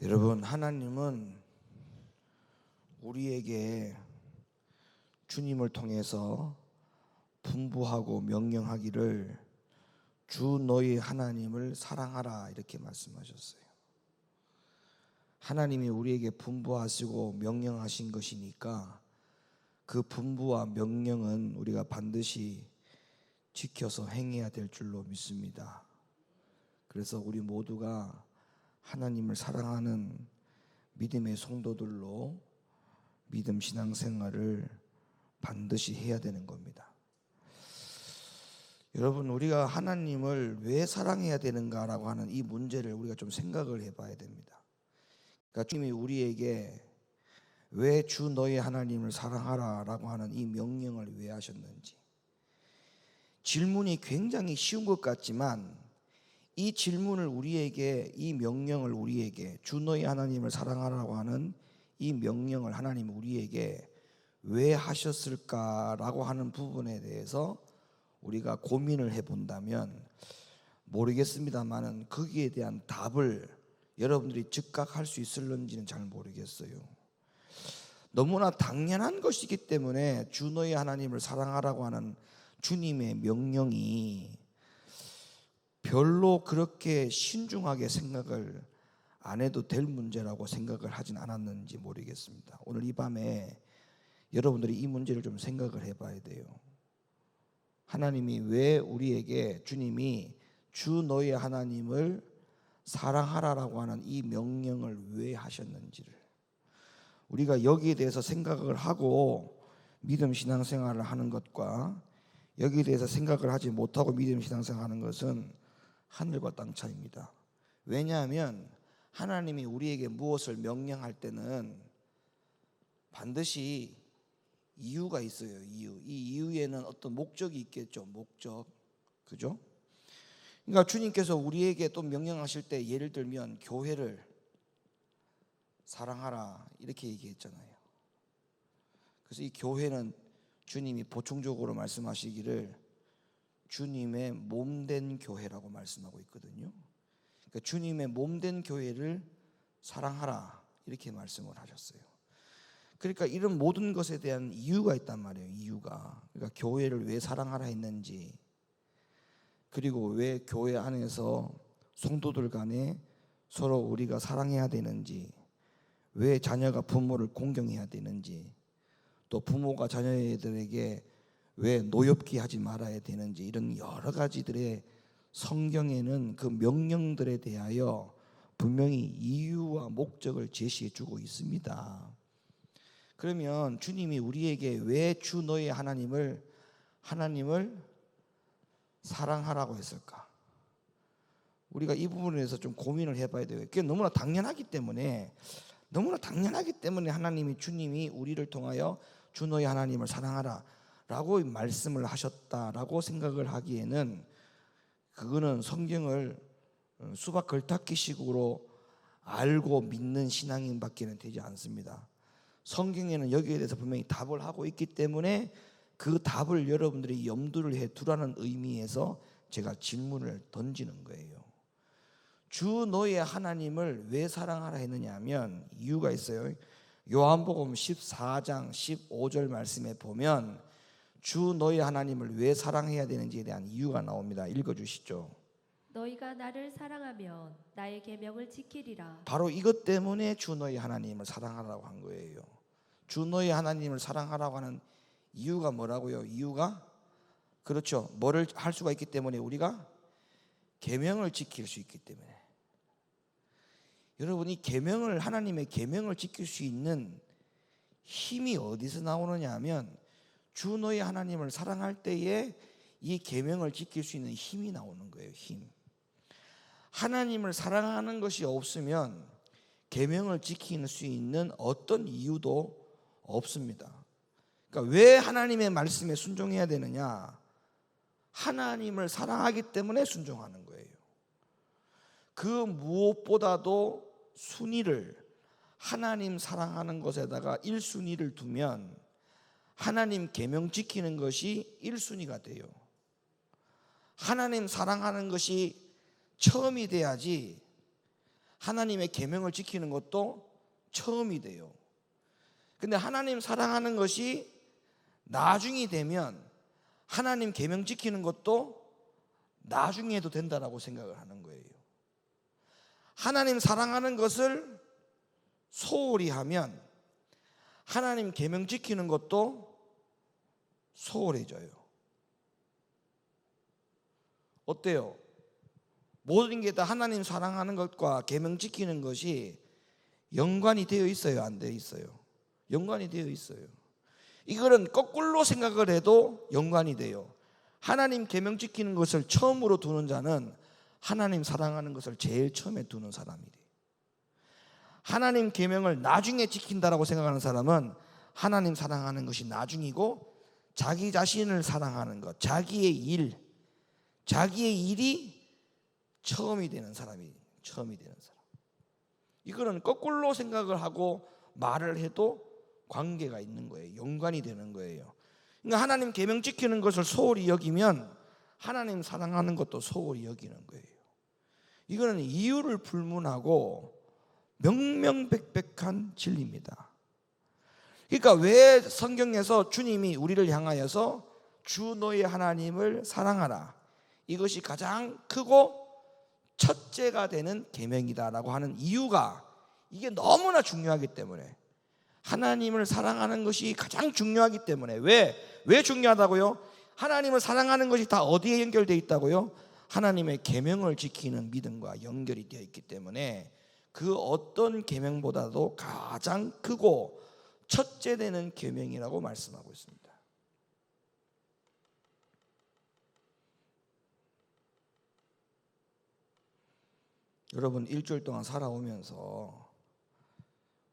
여러분, 하나님은 우리에게 주님을 통해서 분부하고 명령하기를 주 너희 하나님을 사랑하라 이렇게 말씀하셨어요. 하나님이 우리에게 분부하시고 명령하신 것이니까 그 분부와 명령은 우리가 반드시 지켜서 행해야 될 줄로 믿습니다. 그래서 우리 모두가 하나님을 사랑하는 믿음의 성도들로 믿음 신앙생활을 반드시 해야 되는 겁니다. 여러분, 우리가 하나님을 왜 사랑해야 되는가라고 하는 이 문제를 우리가 좀 생각을 해봐야 됩니다. 그러니까 주님이 우리에게 왜 주 너희 하나님을 사랑하라라고 하는 이 명령을 왜 하셨는지, 질문이 굉장히 쉬운 것 같지만 이 질문을 우리에게, 이 명령을 우리에게, 주 너희 하나님을 사랑하라고 하는 이 명령을 하나님 우리에게 왜 하셨을까라고 하는 부분에 대해서 우리가 고민을 해본다면 모르겠습니다만은 거기에 대한 답을 여러분들이 즉각할 수 있을런지는 잘 모르겠어요. 너무나 당연한 것이기 때문에 주 너희 하나님을 사랑하라고 하는 주님의 명령이 별로 그렇게 신중하게 생각을 안 해도 될 문제라고 생각을 하진 않았는지 모르겠습니다. 오늘 이 밤에 여러분들이 이 문제를 좀 생각을 해봐야 돼요. 하나님이 왜 우리에게, 주님이 주 너희 하나님을 사랑하라라고 하는 이 명령을 왜 하셨는지를 우리가 여기에 대해서 생각을 하고 믿음 신앙생활을 하는 것과 여기에 대해서 생각을 하지 못하고 믿음 신앙생활을 하는 것은 하늘과 땅 차이입니다. 왜냐하면 하나님이 우리에게 무엇을 명령할 때는 반드시 이유가 있어요. 이 이유에는 어떤 목적이 있겠죠. 목적, 그죠? 그러니까 주님께서 우리에게 또 명령하실 때, 예를 들면 교회를 사랑하라 이렇게 얘기했잖아요. 그래서 이 교회는 주님이 보충적으로 말씀하시기를 주님의 몸된 교회라고 말씀하고 있거든요. 그러니까 주님의 몸된 교회를 사랑하라 이렇게 말씀을 하셨어요. 그러니까 이런 모든 것에 대한 이유가 있단 말이에요. 이유가. 그러니까 교회를 왜 사랑하라 했는지, 그리고 왜 교회 안에서 성도들 간에 서로 우리가 사랑해야 되는지, 왜 자녀가 부모를 공경해야 되는지, 또 부모가 자녀들에게 왜 노엽게 하지 말아야 되는지, 이런 여러 가지들의 성경에는 그 명령들에 대하여 분명히 이유와 목적을 제시해 주고 있습니다. 그러면 주님이 우리에게 왜 주 너희 하나님을 사랑하라고 했을까? 우리가 이 부분에 대해서 좀 고민을 해봐야 돼요. 그게 너무나 당연하기 때문에 하나님이, 주님이 우리를 통하여 주 너희 하나님을 사랑하라 라고 말씀을 하셨다라고 생각을 하기에는 그거는 성경을 수박 걸닦기식으로 알고 믿는 신앙인 밖에는 되지 않습니다. 성경에는 여기에 대해서 분명히 답을 하고 있기 때문에 그 답을 여러분들이 염두를 해 두라는 의미에서 제가 질문을 던지는 거예요. 주 너희 하나님을 왜 사랑하라 했느냐 하면 이유가 있어요. 요한복음 14장 15절 말씀에 보면 주 너희 하나님을 왜 사랑해야 되는지에 대한 이유가 나옵니다. 읽어주시죠. 너희가 나를 사랑하면 나의 계명을 지키리라. 바로 이것 때문에 주 너희 하나님을 사랑하라고 한 거예요. 주 너희 하나님을 사랑하라고 하는 이유가 뭐라고요? 이유가, 그렇죠, 뭐를 할 수가 있기 때문에, 우리가 계명을 지킬 수 있기 때문에. 여러분이 계명을, 하나님의 계명을 지킬 수 있는 힘이 어디서 나오느냐 하면 주 너희 하나님을 사랑할 때에 이 계명을 지킬 수 있는 힘이 나오는 거예요. 힘. 하나님을 사랑하는 것이 없으면 계명을 지킬 수 있는 어떤 이유도 없습니다. 그러니까 왜 하나님의 말씀에 순종해야 되느냐? 하나님을 사랑하기 때문에 순종하는 거예요. 그 무엇보다도 순위를, 하나님 사랑하는 것에다가 1순위를 두면 하나님 계명 지키는 것이 1순위가 돼요. 하나님 사랑하는 것이 처음이 돼야지 하나님의 계명을 지키는 것도 처음이 돼요. 근데 하나님 사랑하는 것이 나중이 되면 하나님 계명 지키는 것도 나중에 해도 된다라고 생각을 하는 거예요. 하나님 사랑하는 것을 소홀히 하면 하나님 계명 지키는 것도 소홀해져요. 어때요? 모든 게 다 하나님 사랑하는 것과 계명 지키는 것이 연관이 되어 있어요, 안 되어 있어요? 연관이 되어 있어요. 이거는 거꾸로 생각을 해도 연관이 돼요. 하나님 계명 지키는 것을 처음으로 두는 자는 하나님 사랑하는 것을 제일 처음에 두는 사람이 돼요. 하나님 계명을 나중에 지킨다라고 생각하는 사람은 하나님 사랑하는 것이 나중이고 자기 자신을 사랑하는 것, 자기의 일이 처음이 되는 사람이 처음이 되는 사람. 이거는 거꾸로 생각을 하고 말을 해도 관계가 있는 거예요. 연관이 되는 거예요. 그러니까 하나님 계명 지키는 것을 소홀히 여기면 하나님 사랑하는 것도 소홀히 여기는 거예요. 이거는 이유를 불문하고 명명백백한 진리입니다. 그러니까 왜 성경에서 주님이 우리를 향하여서 주 너의 하나님을 사랑하라, 이것이 가장 크고 첫째가 되는 계명이다라고 하는 이유가 이게 너무나 중요하기 때문에, 하나님을 사랑하는 것이 가장 중요하기 때문에. 왜 중요하다고요? 하나님을 사랑하는 것이 다 어디에 연결되어 있다고요? 하나님의 계명을 지키는 믿음과 연결이 되어 있기 때문에 그 어떤 계명보다도 가장 크고 첫째 되는 계명이라고 말씀하고 있습니다. 여러분, 일주일 동안 살아오면서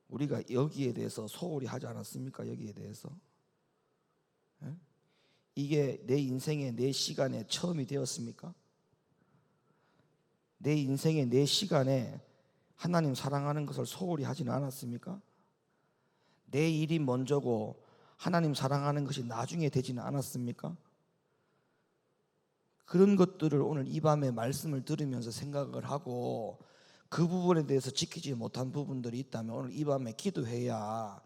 우리가 여기에 대해서 소홀히 하지 않았습니까? 여기에 대해서 이게 내 인생의 내 시간의 처음이 되었습니까? 내 인생의 내 시간에 하나님 사랑하는 것을 소홀히 하지는 않았습니까? 내 일이 먼저고 하나님 사랑하는 것이 나중에 되지는 않았습니까? 그런 것들을 오늘 이 밤에 말씀을 들으면서 생각을 하고 그 부분에 대해서 지키지 못한 부분들이 있다면 오늘 이 밤에 기도해야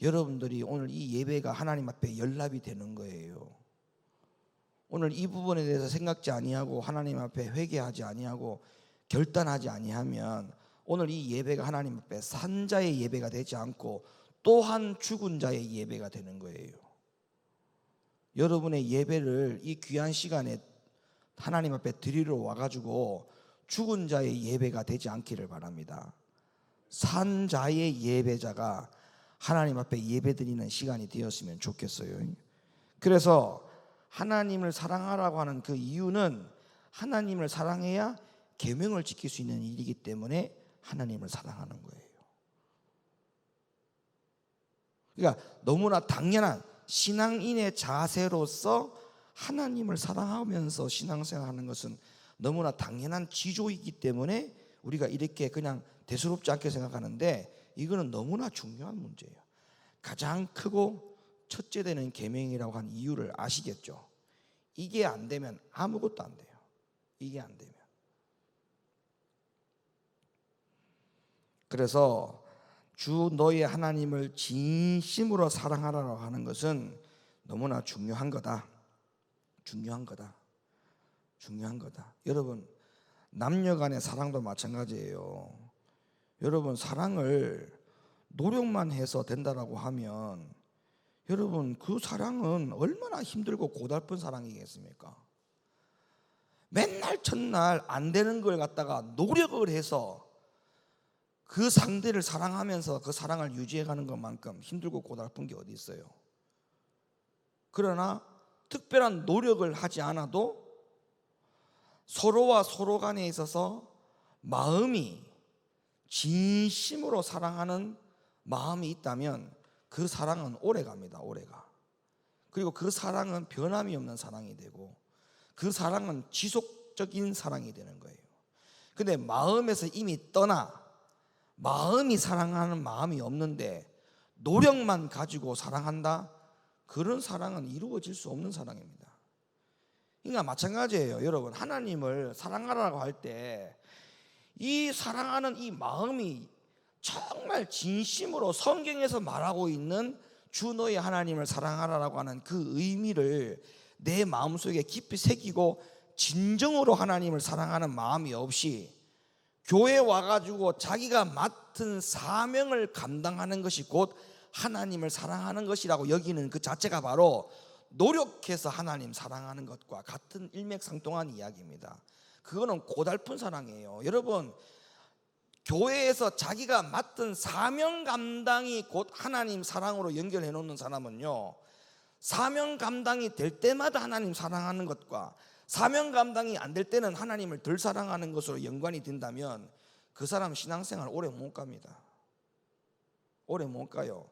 여러분들이 오늘 이 예배가 하나님 앞에 연락이 되는 거예요. 오늘 이 부분에 대해서 생각지 아니하고 하나님 앞에 회개하지 아니하고 결단하지 아니하면 오늘 이 예배가 하나님 앞에 산 자의 예배가 되지 않고 또한 죽은 자의 예배가 되는 거예요. 여러분의 예배를 이 귀한 시간에 하나님 앞에 드리러 와가지고 죽은 자의 예배가 되지 않기를 바랍니다. 산 자의 예배자가 하나님 앞에 예배드리는 시간이 되었으면 좋겠어요. 그래서 하나님을 사랑하라고 하는 그 이유는 하나님을 사랑해야 계명을 지킬 수 있는 일이기 때문에 하나님을 사랑하는 거예요. 그러니까 너무나 당연한 신앙인의 자세로서 하나님을 사랑하면서 신앙생활하는 것은 너무나 당연한 지조이기 때문에 우리가 이렇게 그냥 대수롭지 않게 생각하는데 이거는 너무나 중요한 문제예요. 가장 크고 첫째 되는 계명이라고 한 이유를 아시겠죠? 이게 안 되면 아무것도 안 돼요. 이게 안 되면. 그래서 주 너의 하나님을 진심으로 사랑하라고 하는 것은 너무나 중요한 거다. 중요한 거다. 중요한 거다. 여러분, 남녀 간의 사랑도 마찬가지예요. 여러분, 사랑을 노력만 해서 된다라고 하면 여러분, 그 사랑은 얼마나 힘들고 고달픈 사랑이겠습니까? 맨날 첫날 안 되는 걸 갖다가 노력을 해서 그 상대를 사랑하면서 그 사랑을 유지해가는 것만큼 힘들고 고달픈 게 어디 있어요? 그러나 특별한 노력을 하지 않아도 서로와 서로 간에 있어서 마음이 진심으로 사랑하는 마음이 있다면 그 사랑은 오래갑니다. 오래가. 그리고 그 사랑은 변함이 없는 사랑이 되고 그 사랑은 지속적인 사랑이 되는 거예요. 근데 마음에서 이미 떠나 마음이 사랑하는 마음이 없는데 노력만 가지고 사랑한다? 그런 사랑은 이루어질 수 없는 사랑입니다. 그러니까 마찬가지예요. 여러분, 하나님을 사랑하라고 할 때 이 사랑하는 이 마음이 정말 진심으로 성경에서 말하고 있는 주 너의 하나님을 사랑하라라고 하는 그 의미를 내 마음속에 깊이 새기고 진정으로 하나님을 사랑하는 마음이 없이 교회에 와가지고 자기가 맡은 사명을 감당하는 것이 곧 하나님을 사랑하는 것이라고 여기는 그 자체가 바로 노력해서 하나님 사랑하는 것과 같은 일맥상통한 이야기입니다. 그거는 고달픈 사랑이에요. 여러분, 교회에서 자기가 맡은 사명 감당이 곧 하나님 사랑으로 연결해 놓는 사람은요, 사명 감당이 될 때마다 하나님 사랑하는 것과 사명 감당이 안 될 때는 하나님을 덜 사랑하는 것으로 연관이 된다면 그 사람 신앙생활 오래 못 갑니다. 오래 못 가요.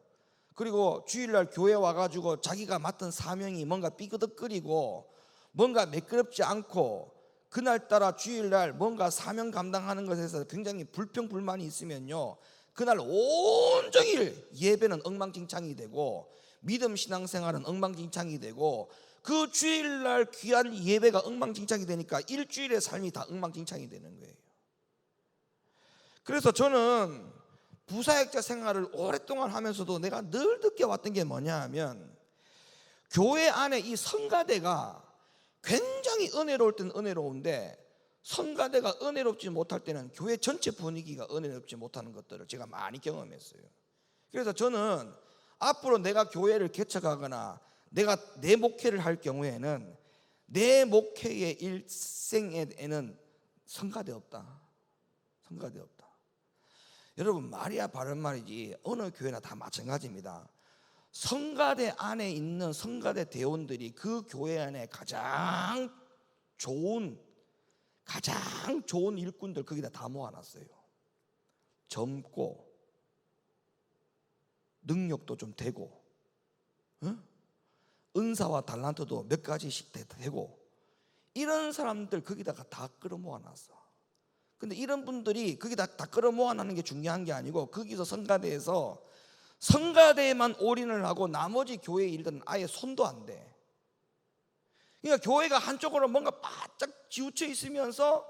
그리고 주일날 교회 와가지고 자기가 맡은 사명이 뭔가 삐그덕거리고 뭔가 매끄럽지 않고 그날따라 주일날 뭔가 사명 감당하는 것에서 굉장히 불평불만이 있으면요, 그날 온종일 예배는 엉망진창이 되고 믿음 신앙생활은 엉망진창이 되고 그 주일날 귀한 예배가 엉망진창이 되니까 일주일의 삶이 다 엉망진창이 되는 거예요. 그래서 저는 부사역자 생활을 오랫동안 하면서도 내가 늘 느껴왔던 게 뭐냐 하면, 교회 안에 이 성가대가 굉장히 은혜로울 때는 은혜로운데 성가대가 은혜롭지 못할 때는 교회 전체 분위기가 은혜롭지 못하는 것들을 제가 많이 경험했어요. 그래서 저는 앞으로 내가 교회를 개척하거나 내가 내 목회를 할 경우에는 내 목회의 일생에는 성가대 없다. 성가대 없다. 여러분, 말이야 바른 말이지 어느 교회나 다 마찬가지입니다. 성가대 안에 있는 성가대 대원들이 그 교회 안에 가장 좋은 일꾼들 거기다 다 모아놨어요. 젊고 능력도 좀 되고, 은사와 달란트도 몇 가지씩 되고, 이런 사람들 거기다가 다 끌어모아놨어. 근데 이런 분들이 거기다 다 끌어모아놓는 게 중요한 게 아니고, 거기서 성가대에만 올인을 하고 나머지 교회 일들은 아예 손도 안 대. 그러니까 교회가 한쪽으로 뭔가 바짝 치우쳐 있으면서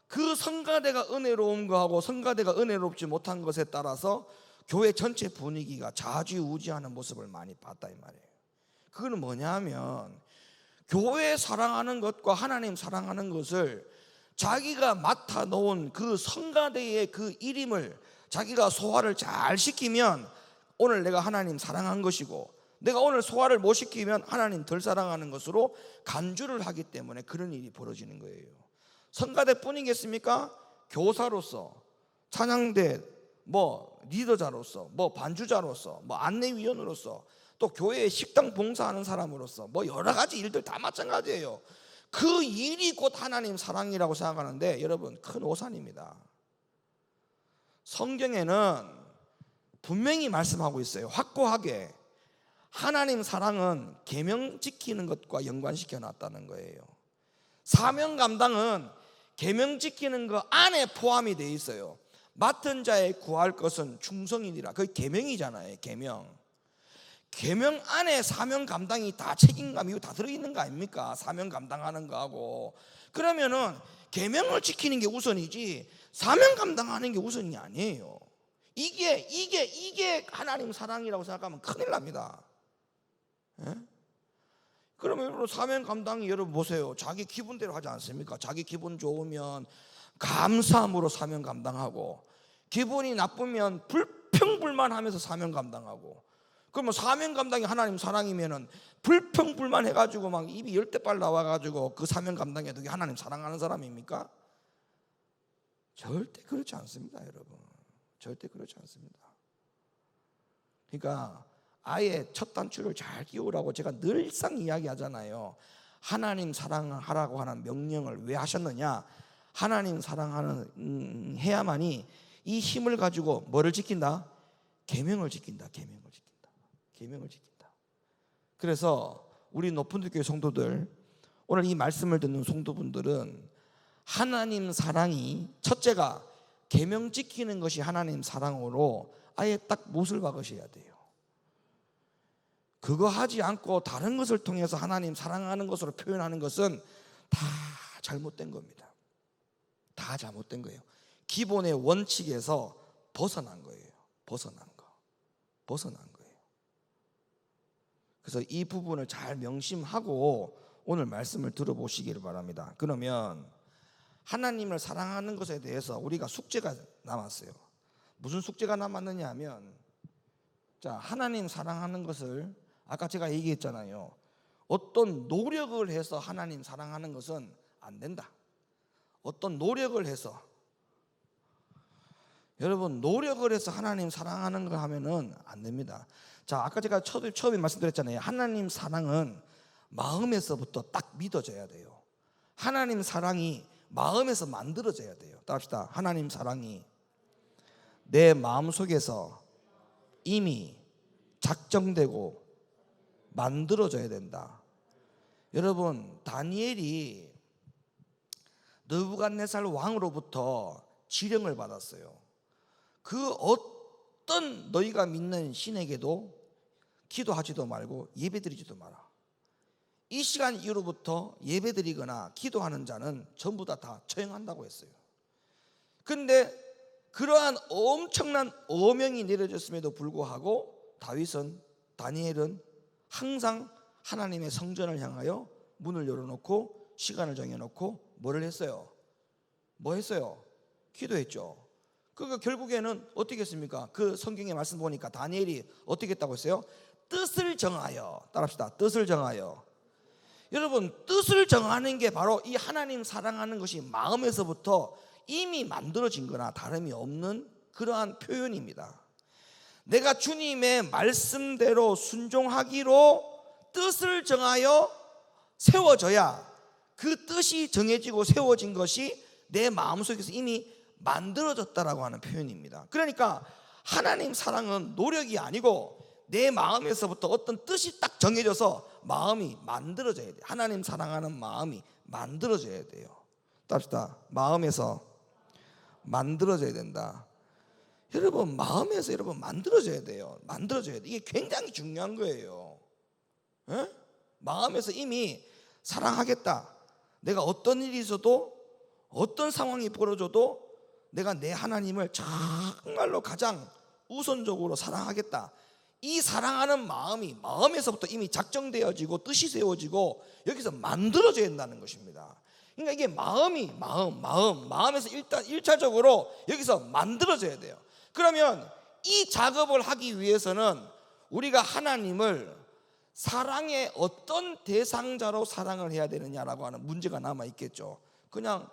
그 성가대가 은혜로운 거하고 성가대가 은혜롭지 못한 것에 따라서 교회 전체 분위기가 좌지우지하는 모습을 많이 봤다 이 말이에요. 그거는 뭐냐 하면, 교회 사랑하는 것과 하나님 사랑하는 것을 자기가 맡아 놓은 그 성가대의 그 일임을 자기가 소화를 잘 시키면 오늘 내가 하나님 사랑한 것이고, 내가 오늘 소화를 못 시키면 하나님 덜 사랑하는 것으로 간주를 하기 때문에 그런 일이 벌어지는 거예요. 성가대뿐이겠습니까? 교사로서, 찬양대 리더자로서, 반주자로서, 안내위원으로서, 또 교회에 식당 봉사하는 사람으로서 여러 가지 일들 다 마찬가지예요. 그 일이 곧 하나님 사랑이라고 생각하는데 여러분, 큰 오산입니다. 성경에는 분명히 말씀하고 있어요. 확고하게 하나님 사랑은 계명 지키는 것과 연관시켜 놨다는 거예요. 사명 감당은 계명 지키는 것 안에 포함이 되어 있어요. 맡은 자의 구할 것은 충성이니라. 그게 계명이잖아요. 계명 안에 사명 감당이 다 책임감이 다 들어있는 거 아닙니까? 사명 감당하는 거하고. 그러면은 계명을 지키는 게 우선이지 사명 감당하는 게 우선이 아니에요. 이게 하나님 사랑이라고 생각하면 큰일 납니다. 예? 그러면 여러분, 사명 감당이 여러분 보세요. 자기 기분대로 하지 않습니까? 자기 기분 좋으면 감사함으로 사명 감당하고, 기분이 나쁘면 불평불만하면서 사명 감당하고. 그러면 사명 감당이 하나님 사랑이면은 불평불만 해가지고 막 입이 열대빨 나와가지고 그 사명 감당해도 그게 하나님 사랑하는 사람입니까? 절대 그렇지 않습니다, 여러분. 절대 그렇지 않습니다. 그러니까 아예 첫 단추를 잘 끼우라고 제가 늘상 이야기하잖아요. 하나님 사랑하라고 하는 명령을 왜 하셨느냐? 하나님 사랑하는 해야만이 이 힘을 가지고 뭐를 지킨다? 계명을 지킨다. 계명을 지킨다. 그래서 우리 높은교회 성도들, 오늘 이 말씀을 듣는 성도분들은 하나님 사랑이 첫째가 계명 지키는 것이 하나님 사랑으로 아예 딱 못을 박으셔야 돼요. 그거 하지 않고 다른 것을 통해서 하나님 사랑하는 것으로 표현하는 것은 다 잘못된 겁니다. 다 잘못된 거예요. 기본의 원칙에서 벗어난 거예요. 벗어난 거예요. 그래서 이 부분을 잘 명심하고 오늘 말씀을 들어보시기를 바랍니다. 그러면 하나님을 사랑하는 것에 대해서 우리가 숙제가 남았어요. 무슨 숙제가 남았느냐 하면, 자, 하나님 사랑하는 것을 아까 제가 얘기했잖아요. 어떤 노력을 해서 하나님 사랑하는 것은 안 된다. 어떤 노력을 해서, 여러분 노력을 해서 하나님 사랑하는 거 하면은 안 됩니다. 자, 아까 제가 처음에 말씀드렸잖아요. 하나님 사랑은 마음에서부터 딱 믿어져야 돼요. 하나님 사랑이 마음에서 만들어져야 돼요. 따라합시다. 하나님 사랑이 내 마음속에서 이미 작정되고 만들어져야 된다. 여러분, 다니엘이 느부갓네살 왕으로부터 지령을 받았어요. 그 어떤 너희가 믿는 신에게도 기도하지도 말고 예배드리지도 마라. 이 시간 이후로부터 예배드리거나 기도하는 자는 전부 다 처형한다고 했어요. 그런데 그러한 엄청난 어명이 내려졌음에도 불구하고 다니엘은 항상 하나님의 성전을 향하여 문을 열어놓고 시간을 정해놓고 뭐를 했어요? 뭐 했어요? 기도했죠. 그러니까 결국에는 어떻게 했습니까? 그 성경의 말씀 보니까 다니엘이 어떻게 했다고 했어요? 뜻을 정하여, 따라합시다. 뜻을 정하여. 여러분, 뜻을 정하는 게 바로 이 하나님 사랑하는 것이 마음에서부터 이미 만들어진 거나 다름이 없는 그러한 표현입니다. 내가 주님의 말씀대로 순종하기로 뜻을 정하여 세워져야 그 뜻이 정해지고 세워진 것이 내 마음속에서 이미 만들어졌다라고 하는 표현입니다. 그러니까 하나님 사랑은 노력이 아니고 내 마음에서부터 어떤 뜻이 딱 정해져서 마음이 만들어져야 돼요. 하나님 사랑하는 마음이 만들어져야 돼요. 따릅시다. 마음에서 만들어져야 된다. 여러분, 마음에서 만들어져야 돼요. 만들어져야 돼. 이게 굉장히 중요한 거예요. 에? 마음에서 이미 사랑하겠다. 내가 어떤 일이 있어도 어떤 상황이 벌어져도 내가 내 하나님을 정말로 가장 우선적으로 사랑하겠다. 이 사랑하는 마음이 마음에서부터 이미 작정되어지고 뜻이 세워지고 여기서 만들어져야 된다는 것입니다. 그러니까 이게 마음에서 일단 1차적으로 여기서 만들어져야 돼요. 그러면 이 작업을 하기 위해서는 우리가 하나님을 사랑의 어떤 대상자로 사랑을 해야 되느냐라고 하는 문제가 남아 있겠죠. 그냥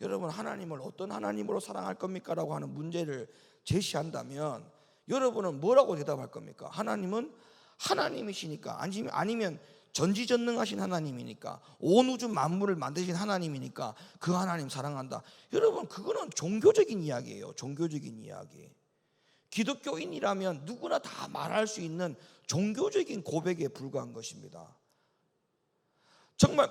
여러분, 하나님을 어떤 하나님으로 사랑할 겁니까? 라고 하는 문제를 제시한다면 여러분은 뭐라고 대답할 겁니까? 하나님은 하나님이시니까, 아니면 전지전능하신 하나님이니까, 온 우주 만물을 만드신 하나님이니까 그 하나님 사랑한다. 여러분, 그거는 종교적인 이야기예요. 종교적인 이야기. 기독교인이라면 누구나 다 말할 수 있는 종교적인 고백에 불과한 것입니다. 정말,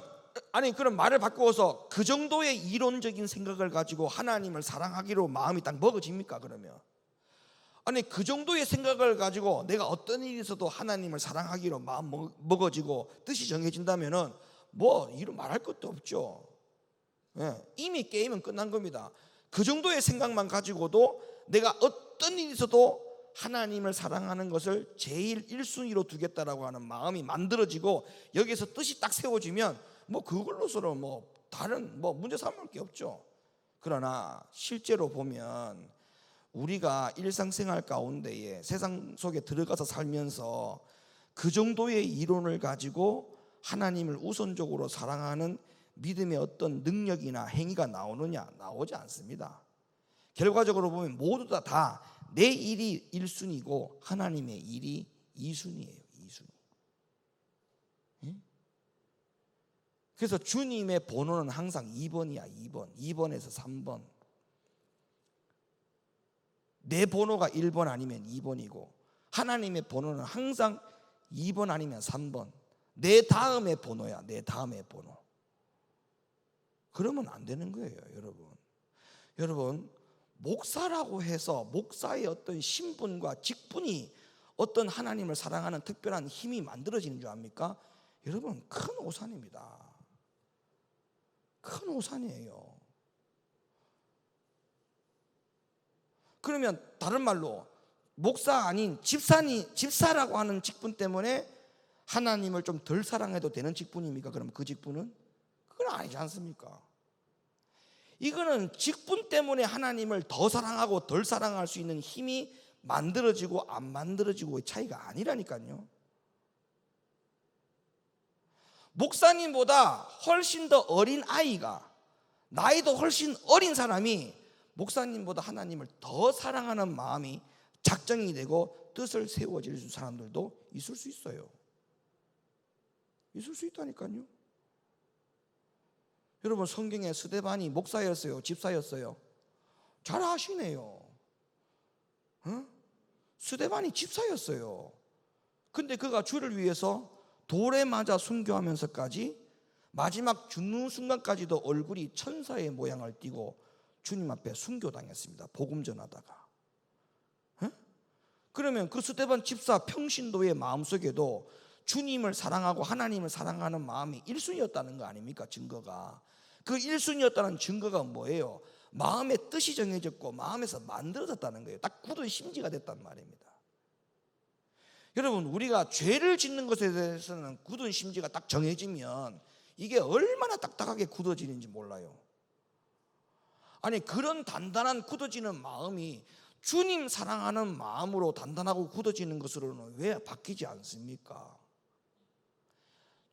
그럼 말을 바꾸어서 그 정도의 이론적인 생각을 가지고 하나님을 사랑하기로 마음이 딱 먹어집니까? 그러면 그 정도의 생각을 가지고 내가 어떤 일이 있어도 하나님을 사랑하기로 마음 먹어지고 뜻이 정해진다면은 이런 말할 것도 없죠. 이미 게임은 끝난 겁니다. 그 정도의 생각만 가지고도 내가 어떤 일이 있어도 하나님을 사랑하는 것을 제일 1순위로 두겠다라고 하는 마음이 만들어지고 여기서 뜻이 딱 세워지면 그걸로서는 다른 문제 삼을 게 없죠. 그러나 실제로 보면 우리가 일상생활 가운데에 세상 속에 들어가서 살면서 그 정도의 이론을 가지고 하나님을 우선적으로 사랑하는 믿음의 어떤 능력이나 행위가 나오느냐? 나오지 않습니다. 결과적으로 보면 모두 다 내 일이 1순위고 하나님의 일이 2순위예요. 2순위. 그래서 주님의 번호는 항상 2번이야. 2번에서 3번. 내 번호가 1번 아니면 2번이고 하나님의 번호는 항상 2번 아니면 3번. 내 다음의 번호야. 내 다음의 번호. 그러면 안 되는 거예요, 여러분, 목사라고 해서 목사의 어떤 신분과 직분이 어떤 하나님을 사랑하는 특별한 힘이 만들어지는 줄 압니까? 여러분, 큰 오산입니다. 큰 오산이에요. 그러면 다른 말로 목사 아닌 집사라고 하는 직분 때문에 하나님을 좀 덜 사랑해도 되는 직분입니까? 그럼 그 직분은? 그건 아니지 않습니까? 이거는 직분 때문에 하나님을 더 사랑하고 덜 사랑할 수 있는 힘이 만들어지고 안 만들어지고의 차이가 아니라니까요. 목사님보다 훨씬 더 어린 아이가, 나이도 훨씬 어린 사람이 목사님보다 하나님을 더 사랑하는 마음이 작정이 되고 뜻을 세워질 사람들도 있을 수 있어요. 있을 수 있다니까요. 여러분, 성경에 스데반이 목사였어요? 집사였어요? 잘 아시네요. 스데반이 집사였어요. 근데 그가 주를 위해서 돌에 맞아 순교하면서까지 마지막 죽는 순간까지도 얼굴이 천사의 모양을 띠고 주님 앞에 순교당했습니다. 복음 전하다가. 그러면 그 스데반 집사 평신도의 마음속에도 주님을 사랑하고 하나님을 사랑하는 마음이 1순위였다는 거 아닙니까? 증거가. 그 1순위였다는 증거가 뭐예요? 마음의 뜻이 정해졌고 마음에서 만들어졌다는 거예요. 딱 굳은 심지가 됐단 말입니다. 여러분, 우리가 죄를 짓는 것에 대해서는 굳은 심지가 딱 정해지면 이게 얼마나 딱딱하게 굳어지는지 몰라요. 아니, 그런 단단한 굳어지는 마음이 주님 사랑하는 마음으로 단단하고 굳어지는 것으로는 왜 바뀌지 않습니까?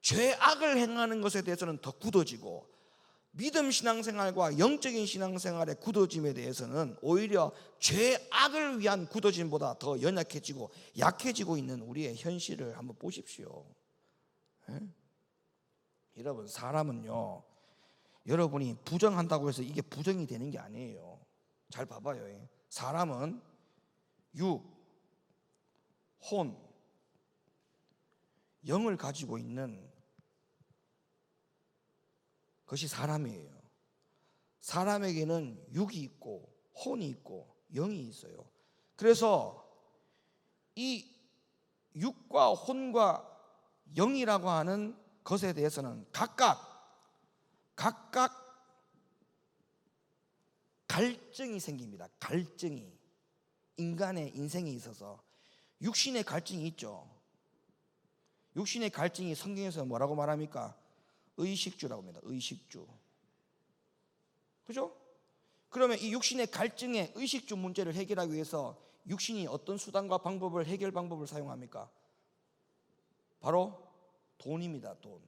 죄악을 행하는 것에 대해서는 더 굳어지고 믿음 신앙생활과 영적인 신앙생활의 굳어짐에 대해서는 오히려 죄악을 위한 굳어짐보다 더 연약해지고 약해지고 있는 우리의 현실을 한번 보십시오. 여러분, 사람은요, 여러분이 부정한다고 해서 이게 부정이 되는 게 아니에요. 잘 봐봐요. 사람은 육, 혼, 영을 가지고 있는 그것이 사람이에요. 사람에게는 육이 있고 혼이 있고 영이 있어요. 그래서 이 육과 혼과 영이라고 하는 것에 대해서는 각각 갈증이 생깁니다. 갈증이. 인간의 인생에 있어서 육신의 갈증이 있죠. 육신의 갈증이 성경에서 뭐라고 말합니까? 의식주라고 합니다. 의식주. 그죠? 그러면 이 육신의 갈증의 의식주 문제를 해결하기 위해서 육신이 어떤 수단과 방법을, 해결 방법을 사용합니까? 바로 돈입니다. 돈.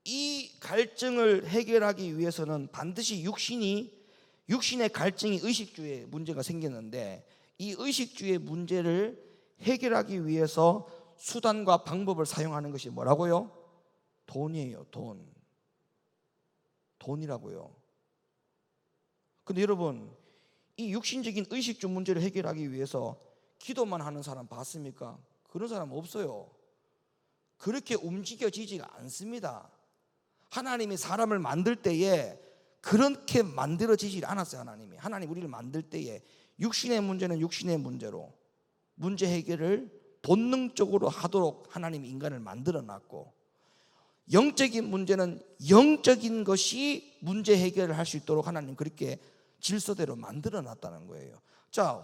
이 갈증을 해결하기 위해서는 반드시 육신의 갈증이 의식주의 문제가 생겼는데, 이 의식주의 문제를 해결하기 위해서 수단과 방법을 사용하는 것이 뭐라고요? 돈이에요. 돈이라고요. 근데 여러분, 이 육신적인 의식주 문제를 해결하기 위해서 기도만 하는 사람 봤습니까? 그런 사람 없어요. 그렇게 움직여지지가 않습니다. 하나님이 사람을 만들 때에 그렇게 만들어지지 않았어요. 하나님 우리를 만들 때에 육신의 문제는 육신의 문제로, 문제 해결을 본능적으로 하도록 하나님이 인간을 만들어 놨고, 영적인 문제는 영적인 것이 문제 해결을 할 수 있도록 하나님 그렇게 질서대로 만들어 놨다는 거예요. 자,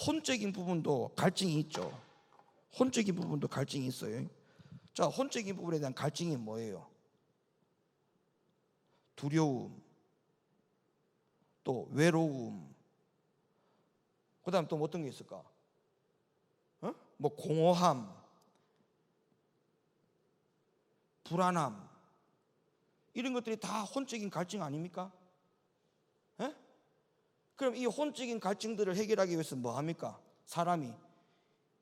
혼적인 부분도 갈증이 있죠. 혼적인 부분도 갈증이 있어요. 자, 혼적인 부분에 대한 갈증이 뭐예요? 두려움, 또 외로움, 그 다음 또 어떤 게 있을까? 뭐 공허함, 불안함, 이런 것들이 다 혼적인 갈증 아닙니까? 그럼 이 혼적인 갈증들을 해결하기 위해서 뭐 합니까? 사람이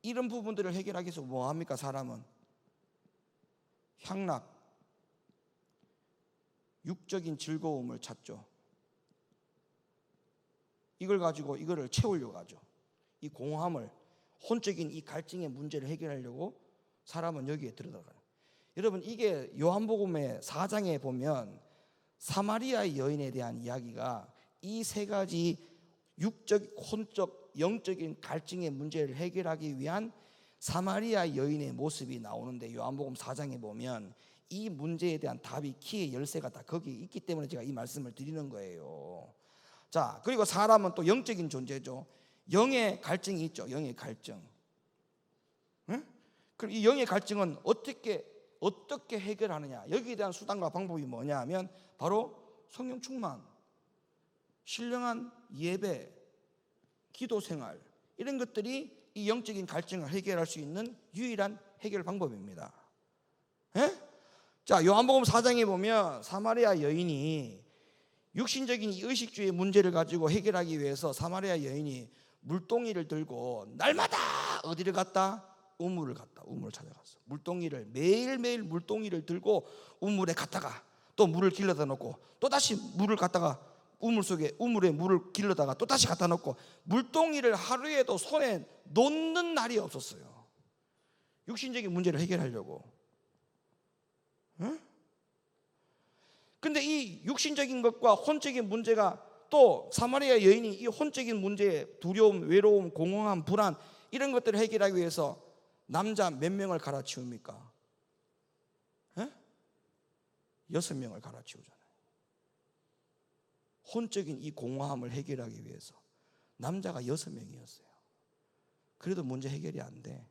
이런 부분들을 해결하기 위해서 뭐 합니까? 사람은 향락, 육적인 즐거움을 찾죠. 이걸 가지고 이거를 채우려고 하죠. 이 공허함을, 혼적인 이 갈증의 문제를 해결하려고 사람은 여기에 들어가요. 여러분, 이게 요한복음의 4장에 보면 사마리아의 여인에 대한 이야기가 이 세 가지 육적, 혼적, 영적인 갈증의 문제를 해결하기 위한 사마리아 여인의 모습이 나오는데, 요한복음 4장에 보면 이 문제에 대한 답이, 키의 열쇠가 다 거기 있기 때문에 제가 이 말씀을 드리는 거예요. 자, 그리고 사람은 또 영적인 존재죠. 영의 갈증이 있죠. 영의 갈증. 응? 그럼 이 영의 갈증은 어떻게 해결하느냐? 여기에 대한 수단과 방법이 뭐냐 하면 바로 성령 충만, 신령한 예배, 기도 생활, 이런 것들이 이 영적인 갈증을 해결할 수 있는 유일한 해결 방법입니다. 예? 자, 요한복음 4장에 보면 사마리아 여인이 육신적인 이 의식주의 문제를 가지고 해결하기 위해서 사마리아 여인이 물동이를 들고 날마다 어디를 갔다? 우물을 찾아갔어. 물동이를 매일매일 물동이를 들고 우물에 갔다가 또 물을 길러다 놓고 또 다시 물을 갖다가 우물에 물을 길러다가 또 다시 갖다 놓고 물동이를 하루에도 손에 놓는 날이 없었어요. 육신적인 문제를 해결하려고. 응? 근데 이 육신적인 것과 혼적인 문제가 또 사마리아 여인이 이 혼적인 문제에 두려움, 외로움, 공허함, 불안 이런 것들을 해결하기 위해서 남자 몇 명을 갈아치웁니까? 6명을 갈아치우잖아요. 혼적인 이 공허함을 해결하기 위해서 남자가 6명이었어요. 그래도 문제 해결이 안 돼.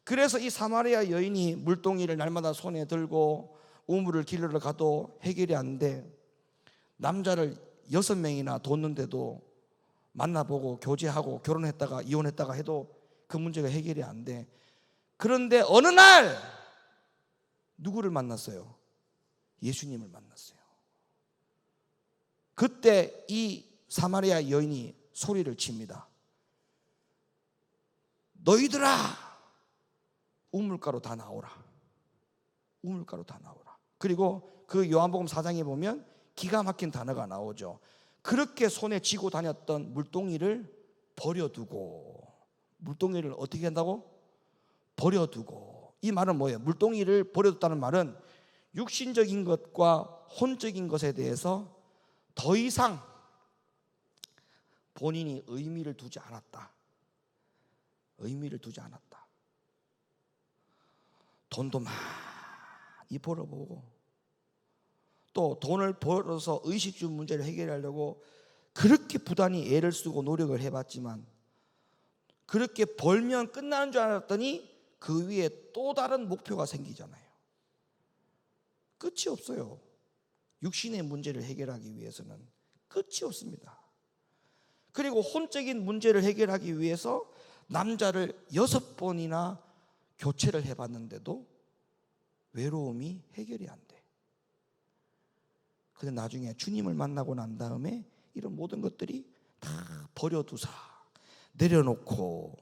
그래서 이 사마리아 여인이 물동이를 날마다 손에 들고 우물을 길러러 가도 해결이 안 돼. 남자를 6명이나 뒀는데도 만나보고 교제하고 결혼했다가 이혼했다가 해도 그 문제가 해결이 안 돼. 그런데 어느 날 누구를 만났어요? 예수님을 만났어요. 그때 이 사마리아 여인이 소리를 칩니다. 너희들아, 우물가로 다 나오라. 우물가로 다 나오라. 그리고 그 요한복음 4장에 보면 기가 막힌 단어가 나오죠. 그렇게 손에 쥐고 다녔던 물동이를 버려두고. 물동이를 어떻게 한다고? 버려두고. 이 말은 뭐예요? 물동이를 버려뒀다는 말은 육신적인 것과 혼적인 것에 대해서 더 이상 본인이 의미를 두지 않았다. 의미를 두지 않았다. 돈도 많이 벌어보고 또 돈을 벌어서 의식주 문제를 해결하려고 그렇게 부단히 애를 쓰고 노력을 해봤지만 그렇게 벌면 끝나는 줄 알았더니 그 위에 또 다른 목표가 생기잖아요. 끝이 없어요. 육신의 문제를 해결하기 위해서는 끝이 없습니다. 그리고 혼적인 문제를 해결하기 위해서 남자를 6번이나 교체를 해봤는데도 외로움이 해결이 안 돼. 근데 나중에 주님을 만나고 난 다음에 이런 모든 것들이 다 버려두사 내려놓고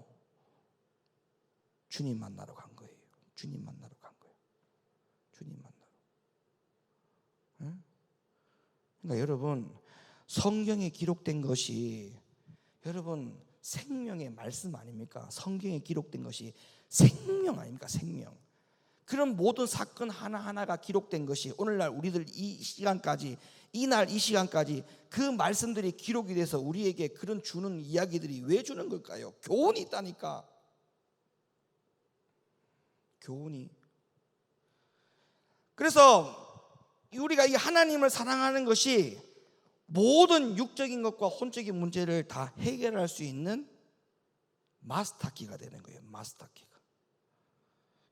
주님 만나러 간 거예요. 주님 만나러 간 거예요. 주님 만나러. 응? 그러니까 여러분, 성경에 기록된 것이 여러분 생명의 말씀 아닙니까? 성경에 기록된 것이 생명 아닙니까? 생명. 그런 모든 사건 하나하나가 기록된 것이 오늘날 우리들 이 시간까지, 이날 이 시간까지 그 말씀들이 기록이 돼서 우리에게 그런 주는 이야기들이 왜 주는 걸까요? 교훈이 있다니까. 교훈이. 그래서 우리가 이 하나님을 사랑하는 것이 모든 육적인 것과 혼적인 문제를 다 해결할 수 있는 마스터키가 되는 거예요. 마스터키가.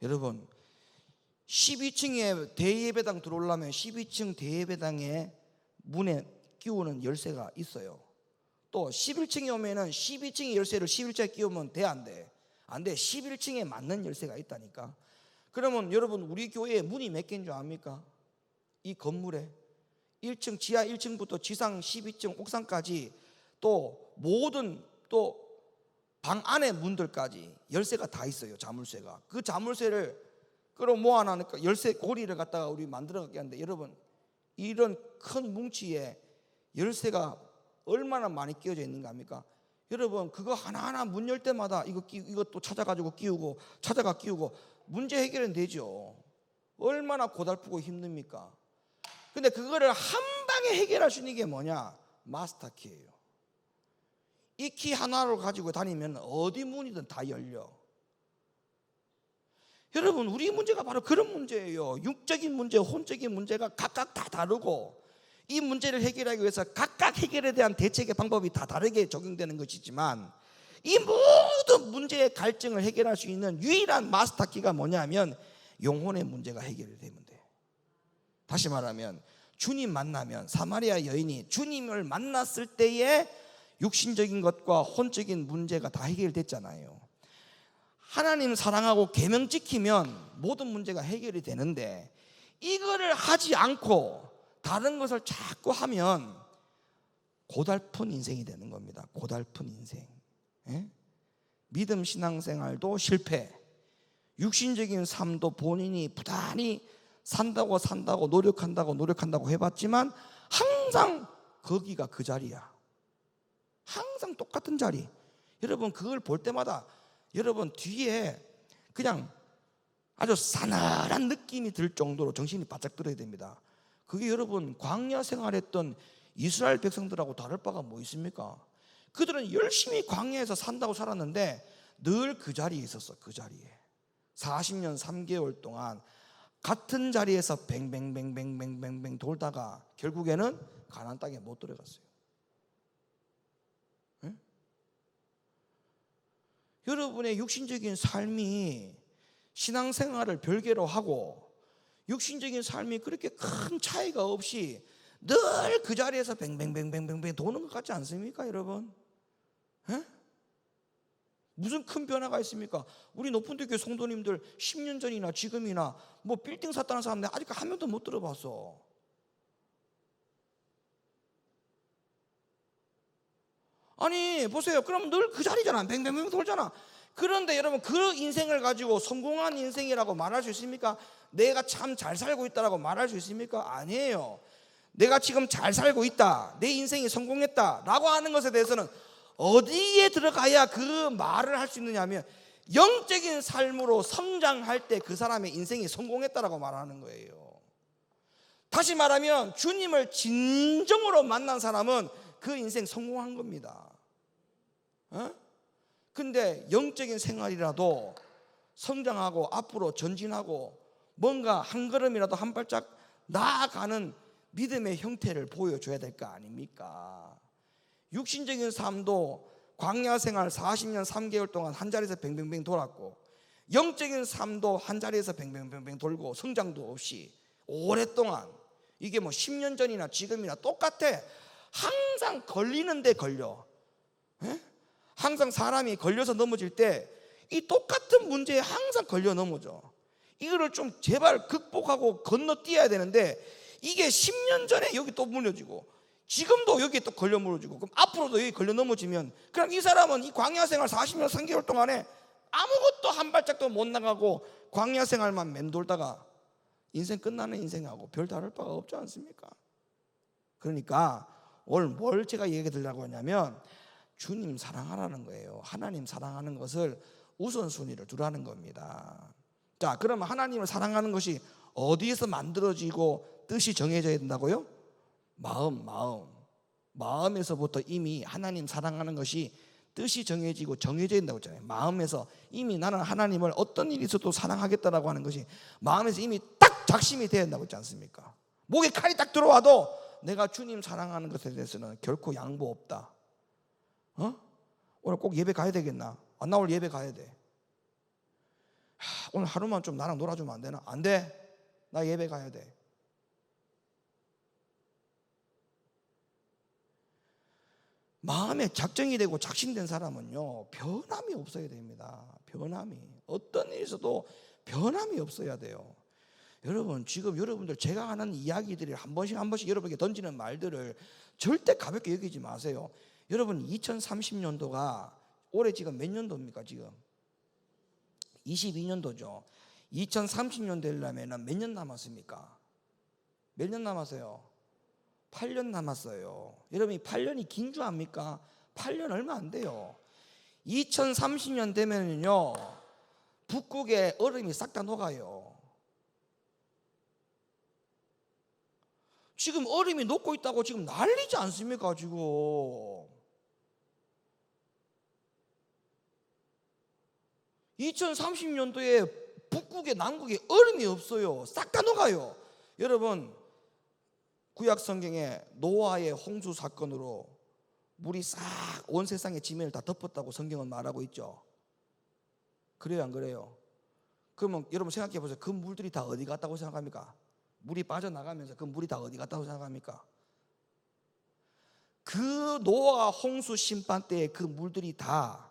여러분, 12층에 대예배당 들어오려면 12층 대예배당에 문에 끼우는 열쇠가 있어요. 또 11층에 오면은 12층의 열쇠를 11층에 끼우면 돼, 안 돼? 안 돼. 11층에 맞는 열쇠가 있다니까. 그러면 여러분, 우리 교회에 문이 몇 개인 줄 압니까? 이 건물에 1층, 지하 1층부터 지상 12층 옥상까지 또 모든 또 방 안의 문들까지 열쇠가 다 있어요. 자물쇠가. 그 자물쇠를 끌어 모아놓으니까 열쇠 고리를 갖다가 우리 만들어 갖게 하는데, 여러분, 이런 큰 뭉치에 열쇠가 얼마나 많이 끼워져 있는가 합니까? 여러분, 그거 하나하나 문 열 때마다 이것도 찾아가지고 끼우고 찾아가 끼우고 문제 해결은 되죠. 얼마나 고달프고 힘듭니까? 근데 그거를 한 방에 해결할 수 있는 게 뭐냐? 마스터키예요. 이 키 하나를 가지고 다니면 어디 문이든 다 열려. 여러분, 우리 문제가 바로 그런 문제예요. 육적인 문제, 혼적인 문제가 각각 다 다르고 이 문제를 해결하기 위해서 각각 해결에 대한 대책의 방법이 다 다르게 적용되는 것이지만, 이 모든 문제의 갈증을 해결할 수 있는 유일한 마스터키가 뭐냐면 영혼의 문제가 해결이 되면 돼. 다시 말하면 주님 만나면, 사마리아 여인이 주님을 만났을 때에 육신적인 것과 혼적인 문제가 다 해결됐잖아요. 하나님 사랑하고 계명 지키면 모든 문제가 해결이 되는데, 이거를 하지 않고 다른 것을 자꾸 하면 고달픈 인생이 되는 겁니다. 고달픈 인생. 예? 믿음 신앙생활도 실패, 육신적인 삶도 본인이 부단히 산다고 노력한다고 해봤지만 항상 거기가 그 자리야. 항상 똑같은 자리. 여러분 그걸 볼 때마다 여러분 뒤에 그냥 아주 싸늘한 느낌이 들 정도로 정신이 바짝 들어야 됩니다. 그게 여러분 광야 생활했던 이스라엘 백성들하고 다를 바가 뭐 있습니까? 그들은 열심히 광야에서 산다고 살았는데 늘 그 자리에 있었어. 그 자리에 40년 3개월 동안 같은 자리에서 뱅뱅뱅뱅뱅뱅뱅 돌다가 결국에는 가나안 땅에 못 들어갔어요. 네? 여러분의 육신적인 삶이 신앙생활을 별개로 하고 육신적인 삶이 그렇게 큰 차이가 없이 늘 그 자리에서 뱅뱅뱅뱅뱅뱅 도는 것 같지 않습니까, 여러분? 에? 무슨 큰 변화가 있습니까? 우리 높은대교회 성도님들 10년 전이나 지금이나 뭐 빌딩 샀다는 사람 아직 한 명도 못 들어봤어. 아니 보세요. 그럼 늘 그 자리잖아. 뱅뱅뱅 돌잖아. 그런데 여러분 그 인생을 가지고 성공한 인생이라고 말할 수 있습니까? 내가 참 잘 살고 있다라고 말할 수 있습니까? 아니에요. 내가 지금 잘 살고 있다, 내 인생이 성공했다라고 하는 것에 대해서는 어디에 들어가야 그 말을 할 수 있느냐 하면 영적인 삶으로 성장할 때 그 사람의 인생이 성공했다라고 말하는 거예요. 다시 말하면 주님을 진정으로 만난 사람은 그 인생 성공한 겁니다. 근데 영적인 생활이라도 성장하고 앞으로 전진하고 뭔가 한 걸음이라도 한 발짝 나아가는 믿음의 형태를 보여줘야 될 거 아닙니까? 육신적인 삶도 광야 생활 40년 3개월 동안 한 자리에서 뱅뱅뱅 돌았고, 영적인 삶도 한 자리에서 뱅뱅뱅뱅 돌고 성장도 없이 오랫동안, 이게 뭐 10년 전이나 지금이나 똑같아. 항상 걸리는데 걸려. 에? 항상 사람이 걸려서 넘어질 때 이 똑같은 문제에 항상 걸려 넘어져. 이거를 좀 제발 극복하고 건너뛰어야 되는데, 이게 10년 전에 여기 또 무너지고 지금도 여기에 또 걸려 무너지고, 그럼 앞으로도 여기 걸려 넘어지면 그럼 이 사람은 이 광야 생활 40년 3개월 동안에 아무것도 한 발짝도 못 나가고 광야 생활만 맴돌다가 인생 끝나는 인생하고 별 다를 바가 없지 않습니까? 그러니까 오늘 뭘 제가 얘기 드리려고 하냐면 주님 사랑하라는 거예요. 하나님 사랑하는 것을 우선순위를 두라는 겁니다. 자, 그러면 하나님을 사랑하는 것이 어디에서 만들어지고 뜻이 정해져야 된다고요? 마음에서부터 이미 하나님 사랑하는 것이 뜻이 정해지고 정해져야 된다고 했잖아요. 마음에서 이미 나는 하나님을 어떤 일이 있어도 사랑하겠다라고 하는 것이 마음에서 이미 딱 작심이 되어야 된다고 했지 않습니까? 목에 칼이 딱 들어와도 내가 주님 사랑하는 것에 대해서는 결코 양보 없다. 오늘 꼭 예배 가야 되겠나? 나 오늘 예배 가야 돼. 오늘 하루만 좀 나랑 놀아주면 안 되나? 안 돼. 나 예배 가야 돼. 마음에 작정이 되고 작심된 사람은요, 변함이 없어야 됩니다. 변함이. 어떤 일에서도 변함이 없어야 돼요. 여러분, 지금 여러분들 제가 하는 이야기들이 한 번씩 여러분에게 던지는 말들을 절대 가볍게 여기지 마세요. 여러분, 2030년도가 올해 지금 몇 년도입니까? 지금 22년도죠. 2030년 되려면 몇 년 남았습니까? 몇 년 남았어요? 8년 남았어요. 여러분이 8년이 긴 줄 압니까? 8년 얼마 안 돼요. 2030년 되면요, 북극에 얼음이 싹 다 녹아요. 지금 얼음이 녹고 있다고 지금 난리지 않습니까? 지금 2030년도에 북극에 남극에 얼음이 없어요. 싹 다 녹아요. 여러분, 구약 성경에 노아의 홍수 사건으로 물이 싹 온 세상의 지면을 다 덮었다고 성경은 말하고 있죠. 그래요, 안 그래요? 그러면 여러분 생각해 보세요. 그 물들이 다 어디 갔다고 생각합니까? 물이 빠져나가면서 그 물이 다 어디 갔다고 생각합니까? 그 노아 홍수 심판 때에 그 물들이 다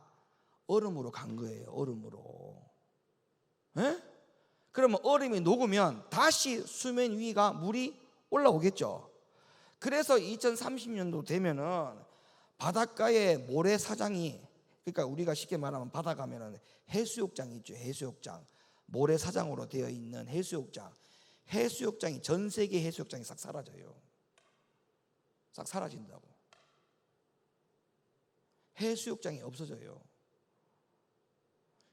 얼음으로 간 거예요. 얼음으로. 에? 그러면 얼음이 녹으면 다시 수면 위가 물이 올라오겠죠. 그래서 2030년도 되면은 바닷가에 모래사장이, 그러니까 우리가 쉽게 말하면 바다 가면은 해수욕장이 있죠. 해수욕장. 모래사장으로 되어 있는 해수욕장. 해수욕장이, 전 세계 해수욕장이 싹 사라져요. 싹 사라진다고. 해수욕장이 없어져요.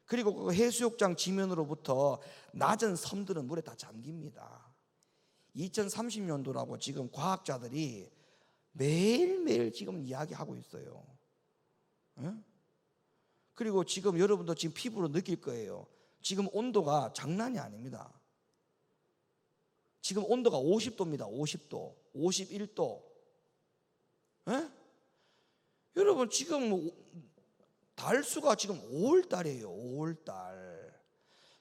그리고 그 해수욕장 지면으로부터 낮은 섬들은 물에 다 잠깁니다. 2030년도라고 지금 과학자들이 매일매일 지금 이야기하고 있어요. 예? 그리고 지금 여러분도 지금 피부로 느낄 거예요. 지금 온도가 장난이 아닙니다. 지금 온도가 50도입니다. 50도, 51도. 예? 여러분 지금 달수가 지금 5월달이에요. 5월달.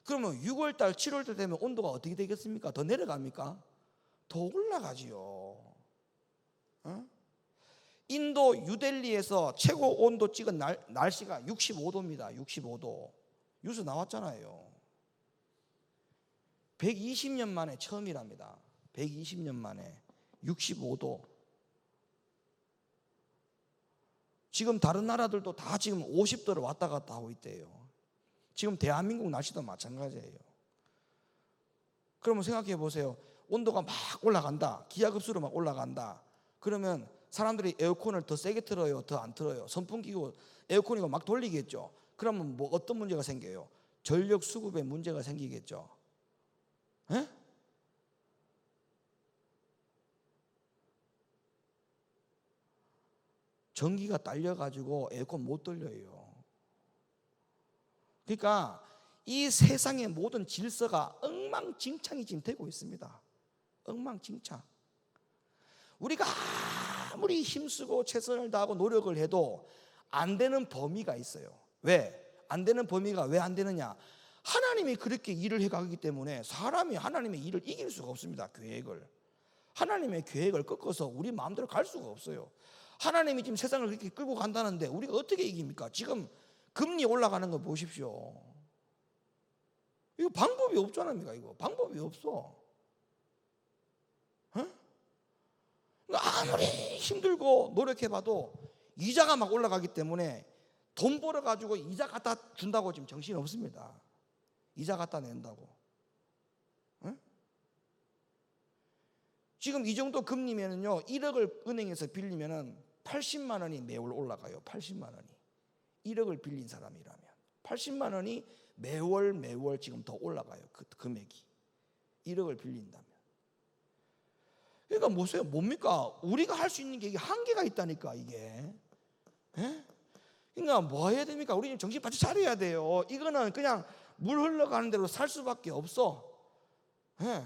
그러면 6월달, 7월달 되면 온도가 어떻게 되겠습니까? 더 내려갑니까? 더 올라가지요. 어? 인도 뉴델리에서 최고 온도 찍은 날씨가 65도입니다. 65도. 뉴스 나왔잖아요. 120년 만에 처음이랍니다. 120년 만에 65도. 지금 다른 나라들도 다 지금 50도를 왔다 갔다 하고 있대요. 지금 대한민국 날씨도 마찬가지예요. 그러면 생각해 보세요. 온도가 막 올라간다. 기하급수로 막 올라간다. 그러면 사람들이 에어컨을 더 세게 틀어요? 더 안 틀어요? 선풍기고 에어컨이고 막 돌리겠죠. 그러면 뭐 어떤 문제가 생겨요? 전력 수급에 문제가 생기겠죠. 에? 전기가 딸려가지고 에어컨 못 돌려요. 그러니까 이 세상의 모든 질서가 엉망진창이 지금 되고 있습니다. 엉망진창. 우리가 아무리 힘쓰고 최선을 다하고 노력을 해도 안 되는 범위가 있어요. 왜? 안 되는 범위가 왜 안 되느냐? 하나님이 그렇게 일을 해가기 때문에 사람이 하나님의 일을 이길 수가 없습니다. 계획을. 하나님의 계획을 꺾어서 우리 마음대로 갈 수가 없어요. 하나님이 지금 세상을 그렇게 끌고 간다는데 우리가 어떻게 이깁니까? 지금 금리 올라가는 거 보십시오. 이거 방법이 없잖아요. 이거 방법이 없어. 어? 아무리 힘들고 노력해봐도 이자가 막 올라가기 때문에 돈 벌어가지고 이자 갖다 준다고 지금 정신이 없습니다. 이자 갖다 낸다고. 어? 지금 이 정도 금리면은요, 1억을 은행에서 빌리면은 80만 원이 매월 올라가요. 80만 원이. 1억을 빌린 사람이라면 80만 원이 매월 지금 더 올라가요. 그 금액이. 1억을 빌린다면. 그러니까 뭐세요? 뭡니까? 우리가 할 수 있는 게 이게 한계가 있다니까, 이게. 에? 그러니까 뭐 해야 됩니까? 우리 정신 바짝 차려야 돼요. 이거는 그냥 물 흘러가는 대로 살 수밖에 없어. 에?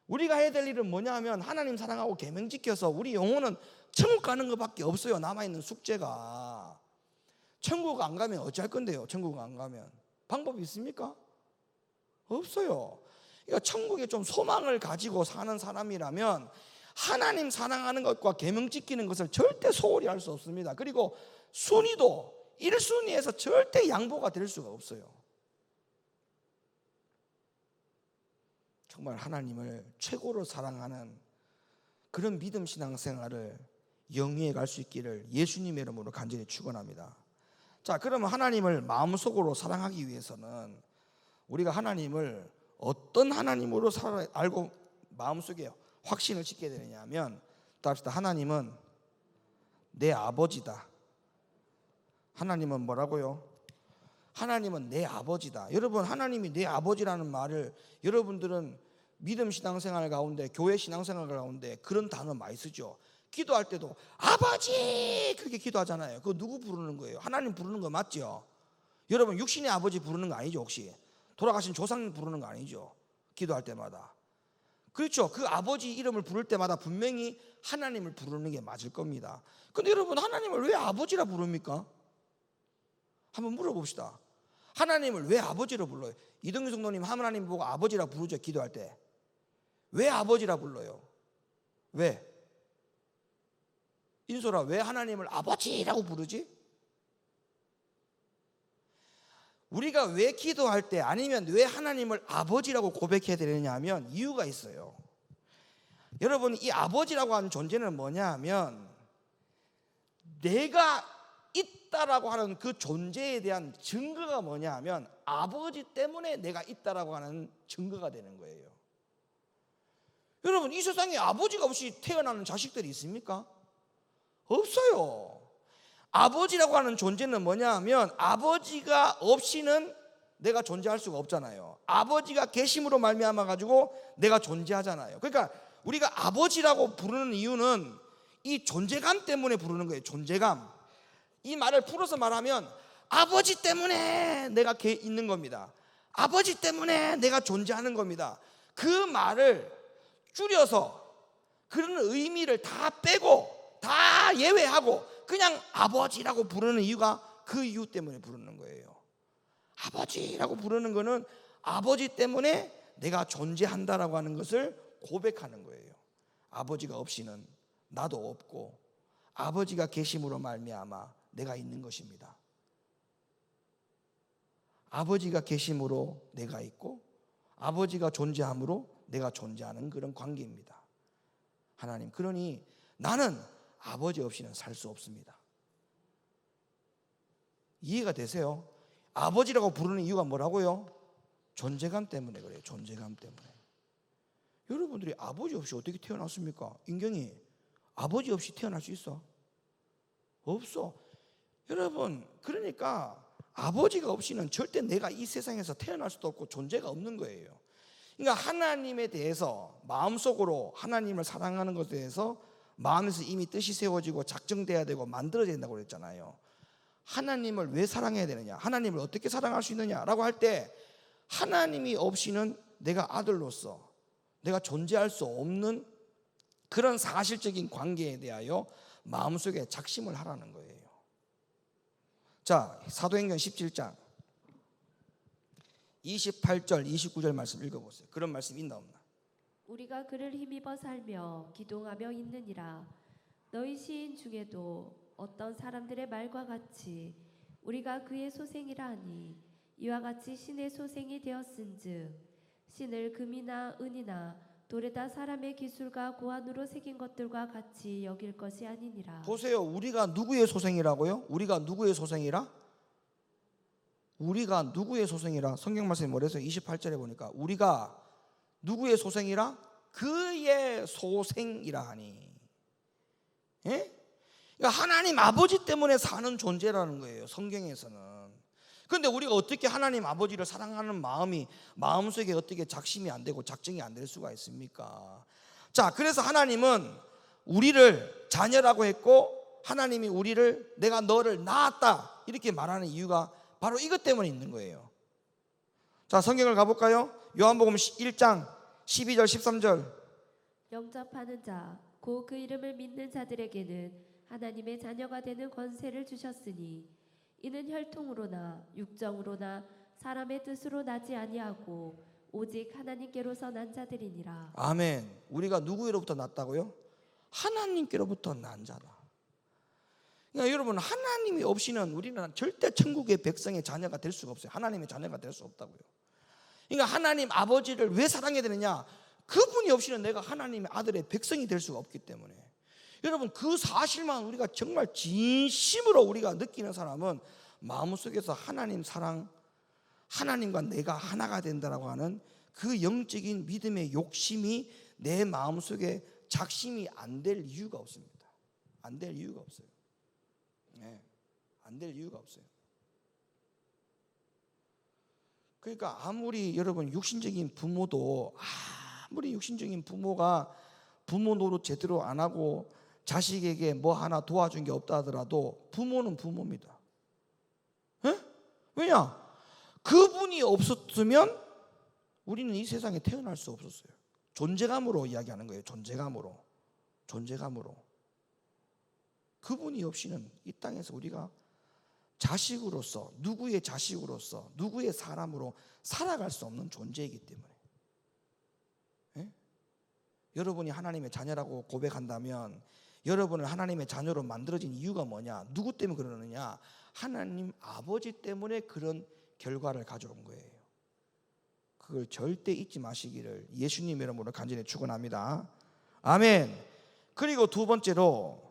우리가 해야 될 일은 뭐냐 하면 하나님 사랑하고 계명 지켜서 우리 영혼은 천국 가는 것밖에 없어요. 남아있는 숙제가. 천국 안 가면 어찌할 건데요? 천국 안 가면 방법이 있습니까? 없어요. 그러니까 천국에 좀 소망을 가지고 사는 사람이라면 하나님 사랑하는 것과 계명 지키는 것을 절대 소홀히 할 수 없습니다. 그리고 순위도 1순위에서 절대 양보가 될 수가 없어요. 정말 하나님을 최고로 사랑하는 그런 믿음 신앙생활을 영위해 갈 수 있기를 예수님의 이름으로 간절히 축원합니다. 자, 그러면 하나님을 마음속으로 사랑하기 위해서는 우리가 하나님을 어떤 하나님으로 알고 마음속에 확신을 짓게 되느냐 하면, 답시다. 하나님은 내 아버지다. 하나님은 뭐라고요? 하나님은 내 아버지다. 여러분, 하나님이 내 아버지라는 말을 여러분들은 믿음 신앙생활 가운데, 교회 신앙생활 가운데 그런 단어 많이 쓰죠. 기도할 때도 아버지 그렇게 기도하잖아요. 그거 누구 부르는 거예요? 하나님 부르는 거 맞죠? 여러분, 육신의 아버지 부르는 거 아니죠? 혹시 돌아가신 조상 부르는 거 아니죠? 기도할 때마다. 그렇죠. 그 아버지 이름을 부를 때마다 분명히 하나님을 부르는 게 맞을 겁니다. 근데 여러분, 하나님을 왜 아버지라 부릅니까? 한번 물어봅시다. 하나님을 왜 아버지로 불러요? 이동규 성도님 하나님 보고 아버지라 부르죠. 기도할 때. 왜 아버지라 불러요? 왜? 인솔아, 왜 하나님을 아버지라고 부르지? 우리가 왜 기도할 때 아니면 왜 하나님을 아버지라고 고백해야 되느냐 하면 이유가 있어요. 여러분, 이 아버지라고 하는 존재는 뭐냐 하면 내가 있다라고 하는 그 존재에 대한 증거가 뭐냐 하면 아버지 때문에 내가 있다라고 하는 증거가 되는 거예요. 여러분, 이 세상에 아버지가 없이 태어나는 자식들이 있습니까? 없어요. 아버지라고 하는 존재는 뭐냐 하면 아버지가 없이는 내가 존재할 수가 없잖아요. 아버지가 계심으로 말미암아 가지고 내가 존재하잖아요. 그러니까 우리가 아버지라고 부르는 이유는 이 존재감 때문에 부르는 거예요. 존재감. 이 말을 풀어서 말하면 아버지 때문에 내가 있는 겁니다. 아버지 때문에 내가 존재하는 겁니다. 그 말을 줄여서 그런 의미를 다 빼고 다 예외하고 그냥 아버지라고 부르는 이유가 그 이유 때문에 부르는 거예요. 아버지라고 부르는 거는 아버지 때문에 내가 존재한다라고 하는 것을 고백하는 거예요. 아버지가 없이는 나도 없고 아버지가 계심으로 말미암아 내가 있는 것입니다. 아버지가 계심으로 내가 있고 아버지가 존재함으로 내가 존재하는 그런 관계입니다. 하나님, 그러니 나는 아버지 없이는 살 수 없습니다. 이해가 되세요? 아버지라고 부르는 이유가 뭐라고요? 존재감 때문에 그래요. 존재감 때문에. 여러분들이 아버지 없이 어떻게 태어났습니까? 인경이 아버지 없이 태어날 수 있어? 없어. 여러분, 그러니까 아버지가 없이는 절대 내가 이 세상에서 태어날 수도 없고 존재가 없는 거예요. 그러니까 하나님에 대해서 마음속으로 하나님을 사랑하는 것에 대해서 마음에서 이미 뜻이 세워지고 작정돼야 되고 만들어야 된다고 그랬잖아요. 하나님을 왜 사랑해야 되느냐, 하나님을 어떻게 사랑할 수 있느냐라고 할 때 하나님이 없이는 내가 아들로서 내가 존재할 수 없는 그런 사실적인 관계에 대하여 마음속에 작심을 하라는 거예요. 자, 사도행전 17장 28절 29절 말씀 읽어보세요. 그런 말씀 있나 없나? 우리가 그를 힘입어 살며 기동하며 있느니라. 너희 시인 중에도 어떤 사람들의 말과 같이 우리가 그의 소생이라 하니 이와 같이 신의 소생이 되었은즉 신을 금이나 은이나 돌에다 사람의 기술과 고안으로 새긴 것들과 같이 여길 것이 아니니라. 보세요. 우리가 누구의 소생이라고요? 우리가 누구의 소생이라? 우리가 누구의 소생이라? 성경 말씀이 뭐래서 28절에 보니까 우리가 누구의 소생이라? 그의 소생이라 하니. 예? 그러니까 하나님 아버지 때문에 사는 존재라는 거예요, 성경에서는. 그런데 우리가 어떻게 하나님 아버지를 사랑하는 마음이 마음속에 어떻게 작심이 안 되고 작정이 안 될 수가 있습니까? 자, 그래서 하나님은 우리를 자녀라고 했고 하나님이 우리를 내가 너를 낳았다 이렇게 말하는 이유가 바로 이것 때문에 있는 거예요. 자, 성경을 가볼까요? 요한복음 1장 12절 13절. 영접하는 자, 곧 그 이름을 믿는 자들에게는 하나님의 자녀가 되는 권세를 주셨으니 이는 혈통으로나 육정으로나 사람의 뜻으로 나지 아니하고 오직 하나님께로서 난 자들이니라. 아멘. 우리가 누구로부터 났다고요? 하나님께로부터 난 자다. 그러니까 여러분, 하나님이 없이는 우리는 절대 천국의 백성의 자녀가 될 수가 없어요. 하나님의 자녀가 될 수 없다고요. 그러니까 하나님 아버지를 왜 사랑해야 되느냐? 그분이 없이는 내가 하나님의 아들의 백성이 될 수가 없기 때문에. 여러분, 그 사실만 우리가 정말 진심으로 우리가 느끼는 사람은 마음속에서 하나님 사랑, 하나님과 내가 하나가 된다라고 하는 그 영적인 믿음의 욕심이 내 마음속에 작심이 안 될 이유가 없습니다. 안 될 이유가 없어요. 네, 안 될 이유가 없어요. 그러니까 아무리 여러분 육신적인 부모도 아무리 육신적인 부모가 부모 노릇 제대로 안 하고 자식에게 뭐 하나 도와준 게 없다 하더라도 부모는 부모입니다. 에? 왜냐? 그분이 없었으면 우리는 이 세상에 태어날 수 없었어요. 존재감으로 이야기하는 거예요. 존재감으로. 그분이 없이는 이 땅에서 우리가 자식으로서, 누구의 자식으로서, 누구의 사람으로 살아갈 수 없는 존재이기 때문에. 예? 여러분이 하나님의 자녀라고 고백한다면 여러분을 하나님의 자녀로 만들어진 이유가 뭐냐? 누구 때문에 그러느냐? 하나님 아버지 때문에 그런 결과를 가져온 거예요. 그걸 절대 잊지 마시기를 예수님 이름으로 간절히 축원합니다. 아멘. 그리고 두 번째로,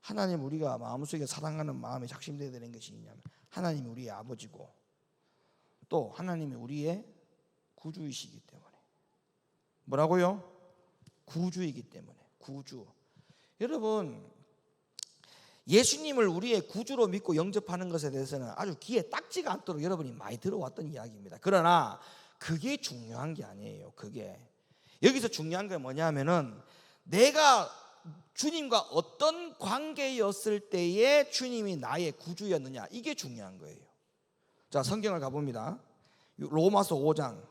하나님 우리가 마음속에 사랑하는 마음이 작심되어야 되는 것이 있냐면, 하나님이 우리의 아버지고 또 하나님이 우리의 구주이시기 때문에. 뭐라고요? 구주이기 때문에. 구주. 여러분, 예수님을 우리의 구주로 믿고 영접하는 것에 대해서는 아주 귀에 딱지가 않도록 여러분이 많이 들어왔던 이야기입니다. 그러나 그게 중요한 게 아니에요. 그게 여기서 중요한 게 뭐냐면은, 내가 주님과 어떤 관계였을 때에 주님이 나의 구주였느냐, 이게 중요한 거예요. 자, 성경을 가봅니다. 로마서 5장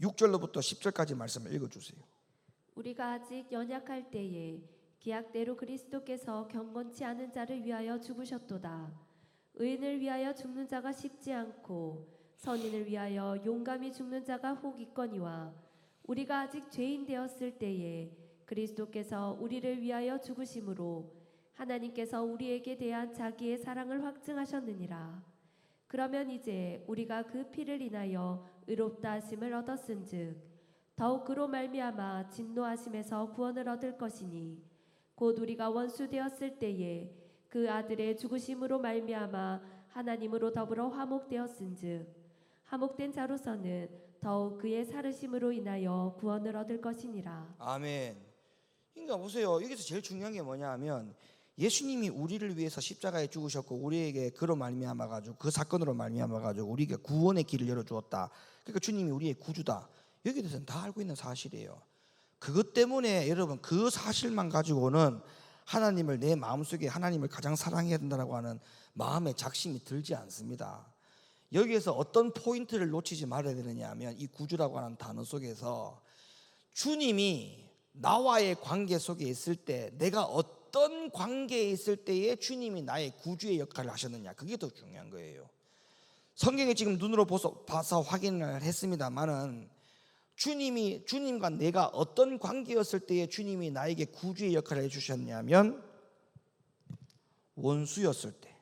6절로부터 10절까지 말씀을 읽어주세요. 우리가 아직 연약할 때에 기약대로 그리스도께서 경건치 않은 자를 위하여 죽으셨도다. 의인을 위하여 죽는 자가 쉽지 않고 선인을 위하여 용감히 죽는 자가 혹 있거니와, 우리가 아직 죄인 되었을 때에 그리스도께서 우리를 위하여 죽으심으로 하나님께서 우리에게 대한 자기의 사랑을 확증하셨느니라. 그러면 이제 우리가 그 피를 인하여 의롭다 하심을 얻었은즉 더욱 그로 말미암아 진노하심에서 구원을 얻을 것이니, 곧 우리가 원수 되었을 때에 그 아들의 죽으심으로 말미암아 하나님으로 더불어 화목되었은즉 화목된 자로서는 더욱 그의 살으심으로 인하여 구원을 얻을 것이니라. 아멘. 그러니까 보세요. 여기서 제일 중요한 게 뭐냐 하면, 예수님이 우리를 위해서 십자가에 죽으셨고 우리에게 그로 말미암아 가지고, 그 사건으로 말미암아 가지고 우리에게 구원의 길을 열어 주었다. 그러니까 주님이 우리의 구주다. 여기에 대해서는 다 알고 있는 사실이에요. 그것 때문에 여러분, 그 사실만 가지고는 하나님을, 내 마음속에 하나님을 가장 사랑해야 된다고 하는 마음의 작심이 들지 않습니다. 여기에서 어떤 포인트를 놓치지 말아야 되느냐 하면, 이 구주라고 하는 단어 속에서 주님이 나와의 관계 속에 있을 때, 내가 어떤 관계에 있을 때에 주님이 나의 구주의 역할을 하셨느냐, 그게 더 중요한 거예요. 성경에 지금 눈으로 봐서 확인을 했습니다만은, 주님과 내가 어떤 관계였을 때에 주님이 나에게 구주의 역할을 해주셨냐면, 원수였을 때.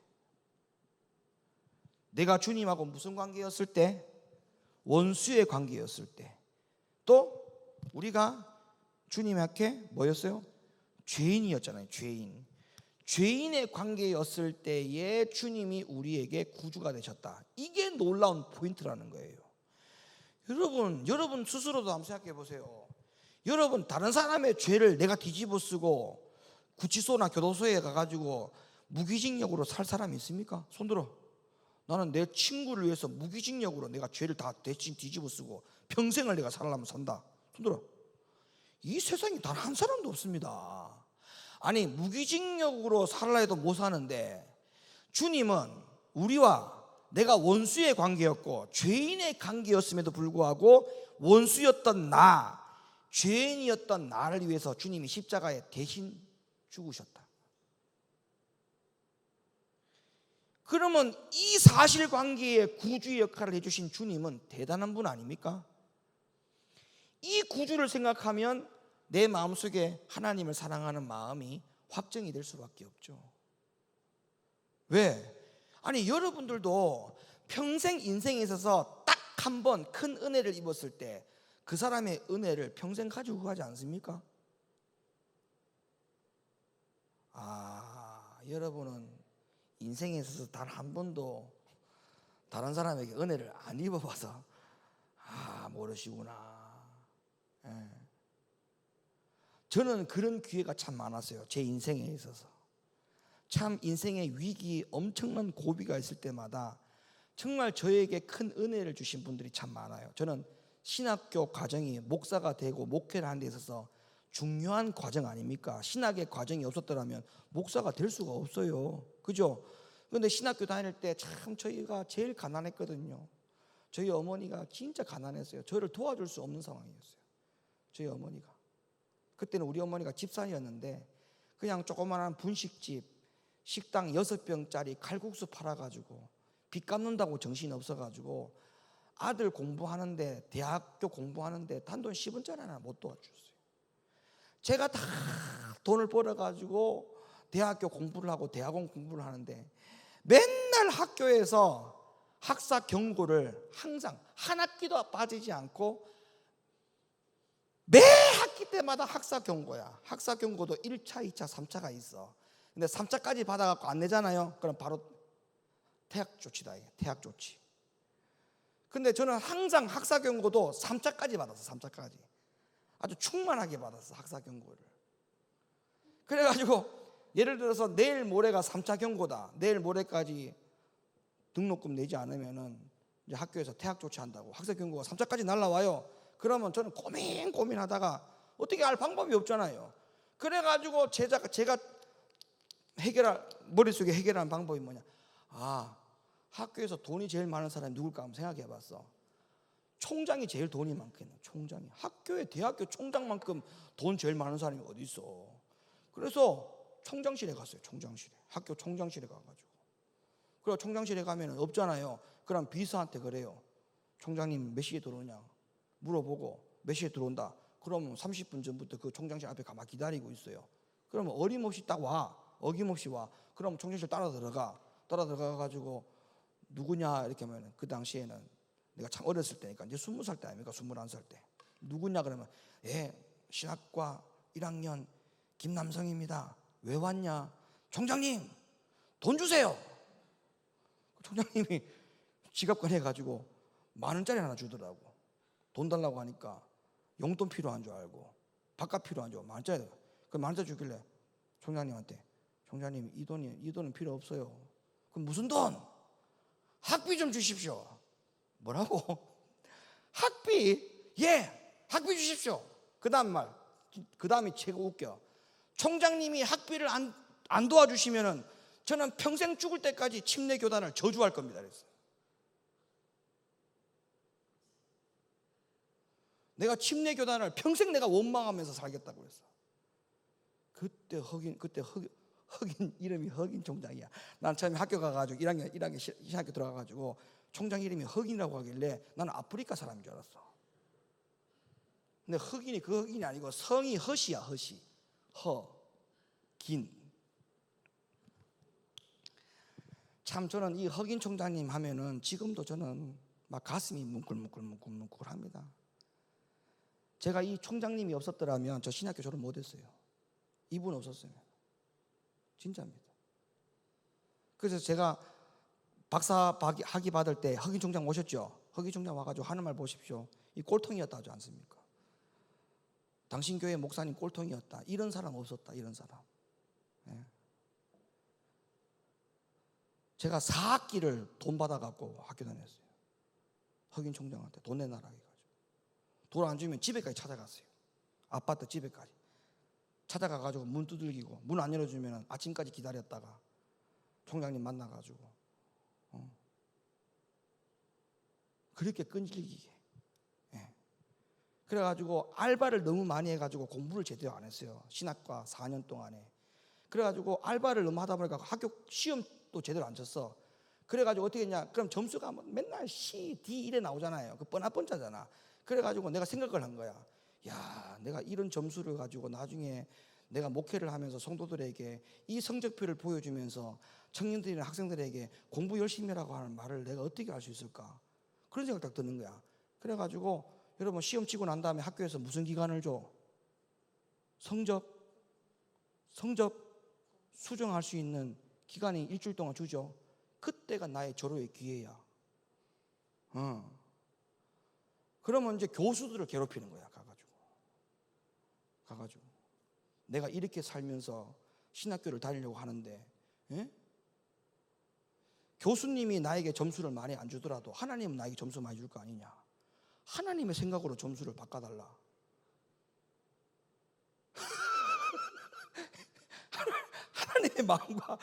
내가 주님하고 무슨 관계였을 때? 원수의 관계였을 때. 또 우리가 주님께 뭐였어요? 죄인이었잖아요. 죄인의 관계였을 때에 주님이 우리에게 구주가 되셨다. 이게 놀라운 포인트라는 거예요. 여러분 스스로도 한번 생각해 보세요. 여러분, 다른 사람의 죄를 내가 뒤집어 쓰고 구치소나 교도소에 가가지고 무기징역으로 살 사람이 있습니까? 손들어. 나는 내 친구를 위해서 무기징역으로 내가 죄를 다 대신 뒤집어 쓰고 평생을 내가 살려면 산다. 손들어. 이 세상에 단 한 사람도 없습니다. 아니, 무기징역으로 살라 해도 못 사는데, 주님은 우리와 내가 원수의 관계였고 죄인의 관계였음에도 불구하고 원수였던 나, 죄인이었던 나를 위해서 주님이 십자가에 대신 죽으셨다. 그러면 이 사실관계에 구주의 역할을 해주신 주님은 대단한 분 아닙니까? 이 구주를 생각하면 내 마음속에 하나님을 사랑하는 마음이 확정이 될 수밖에 없죠. 왜? 아니, 여러분들도 평생 인생에 있어서 딱 한 번 큰 은혜를 입었을 때 그 사람의 은혜를 평생 가지고 가지 않습니까? 여러분은 인생에 있어서 단 한 번도 다른 사람에게 은혜를 안 입어봐서 모르시구나. 저는 그런 기회가 참 많았어요. 제 인생에 있어서. 참 인생의 위기, 엄청난 고비가 있을 때마다 정말 저에게 큰 은혜를 주신 분들이 참 많아요. 저는 신학교 과정이 목사가 되고 목회를 하는 데 있어서 중요한 과정 아닙니까? 신학의 과정이 없었더라면 목사가 될 수가 없어요. 그죠? 그런데 신학교 다닐 때 참 저희가 제일 가난했거든요. 저희 어머니가 진짜 가난했어요. 저를 도와줄 수 없는 상황이었어요. 저희 어머니가. 그때는 우리 어머니가 집사였는데 그냥 조그마한 분식집 식당 6병짜리 칼국수 팔아가지고 빚 갚는다고 정신이 없어가지고 아들 공부하는데 대학교 공부하는데 단돈 10원짜리 하나 못 도와줬어요. 제가 다 돈을 벌어가지고 대학교 공부를 하고 대학원 공부를 하는데 맨날 학교에서 학사 경고를 항상 한 학기도 빠지지 않고 매 학기 때마다 학사 경고야. 학사 경고도 1차, 2차, 3차가 있어. 근데 3차까지 받아갖고 안 내잖아요. 그럼 바로 퇴학 조치다. 퇴학 조치. 근데 저는 항상 학사 경고도 3차까지 받았어. 3차까지. 아주 충만하게 받았어. 학사 경고를. 그래가지고 예를 들어서 내일 모레가 3차 경고다. 내일 모레까지 등록금 내지 않으면은 이제 학교에서 퇴학 조치한다고. 학사 경고가 3차까지 날라와요. 그러면 저는 고민하다가 어떻게 할 방법이 없잖아요. 그래가지고 제가 머릿속에 해결하는 방법이 뭐냐. 학교에서 돈이 제일 많은 사람이 누굴까 한번 생각해 봤어. 총장이 제일 돈이 많겠네. 총장이. 학교에 대학교 총장만큼 돈 제일 많은 사람이 어디 있어. 그래서 총장실에 갔어요. 총장실에. 학교 총장실에 가가지고. 그리고 총장실에 가면 없잖아요. 그럼 비서한테 그래요. 총장님 몇 시에 들어오냐 물어보고 몇 시에 들어온다. 그러면 30분 전부터 그 총장실 앞에 가만 기다리고 있어요. 그러면 어림없이 딱 와. 어김없이 와. 그럼 총장실 따라 들어가가지고 누구냐 이렇게 하면 그 당시에는 내가 참 어렸을 때니까 이제 20살 때 아닙니까? 21살 때. 누구냐 그러면 신학과 1학년 김남성입니다. 왜 왔냐? 총장님 돈 주세요. 총장님이 지갑 꺼내가지고 10,000원짜리 하나 주더라고. 돈 달라고 하니까 용돈 필요한 줄 알고 밥값 필요한 줄 알고 10,000원짜리. 그 10,000원짜리 주길래 총장님한테 총장님 이 돈은 필요 없어요. 그럼 무슨 돈? 학비 좀 주십시오. 뭐라고? 학비? 학비 주십시오. 그 다음이 최고 웃겨. 총장님이 학비를 안 도와주시면은 저는 평생 죽을 때까지 침례 교단을 저주할 겁니다. 그랬어요. 내가 침례 교단을 평생 내가 원망하면서 살겠다고 그랬어. 그때 흑인 이름이 흑인 총장이야. 난 처음에 학교 가가지고 1학년 신학교 들어가가지고 총장 이름이 흑인이라고 하길래 나는 아프리카 사람인 줄 알았어. 근데 흑인이 그 흑인이 아니고 성이 허시야. 허시. 긴. 참 저는 이 흑인 총장님 하면은 지금도 저는 막 가슴이 뭉클합니다. 제가 이 총장님이 없었더라면 저 신학교 졸업 못했어요. 이분 없었으면. 진짜입니다. 그래서 제가 박사 학위 받을 때 흑인 총장 오셨죠. 흑인 총장 와가지고 하는 말 보십시오. 이 꼴통이었다 하지 않습니까? 당신 교회 목사님 꼴통이었다. 이런 사람 없었다. 이런 사람. 제가 4학기를 돈 받아갖고 학교 다녔어요. 흑인 총장한테 돈 내놔라 해가지고. 돈 안 주면 집에까지 찾아갔어요. 아파트 집에까지. 찾아가가지고 문 두들기고 문 안 열어주면 아침까지 기다렸다가 총장님 만나가지고 그렇게 끈질기게. 그래가지고 알바를 너무 많이 해가지고 공부를 제대로 안 했어요. 신학과 4년 동안에. 그래가지고 알바를 너무 하다 보니까 학교 시험도 제대로 안 쳤어. 그래가지고 어떻게 했냐? 그럼 점수가 맨날 C, D 이래 나오잖아요. 그 뻔하뻔짜잖아. 그래가지고 내가 생각을 한 거야. 야, 내가 이런 점수를 가지고 나중에 내가 목회를 하면서 성도들에게 이 성적표를 보여주면서 청년들이나 학생들에게 공부 열심히 하라고 하는 말을 내가 어떻게 할 수 있을까? 그런 생각 딱 드는 거야. 그래가지고 여러분 시험 치고 난 다음에 학교에서 무슨 기간을 줘? 성적 수정할 수 있는 기간이 일주일 동안 주죠. 그때가 나의 절호의 기회야. 그러면 이제 교수들을 괴롭히는 거야. 가가지고 내가 이렇게 살면서 신학교를 다니려고 하는데 교수님이 나에게 점수를 많이 안 주더라도 하나님은 나에게 점수 많이 줄 거 아니냐. 하나님의 생각으로 점수를 바꿔달라. 하나님의 마음과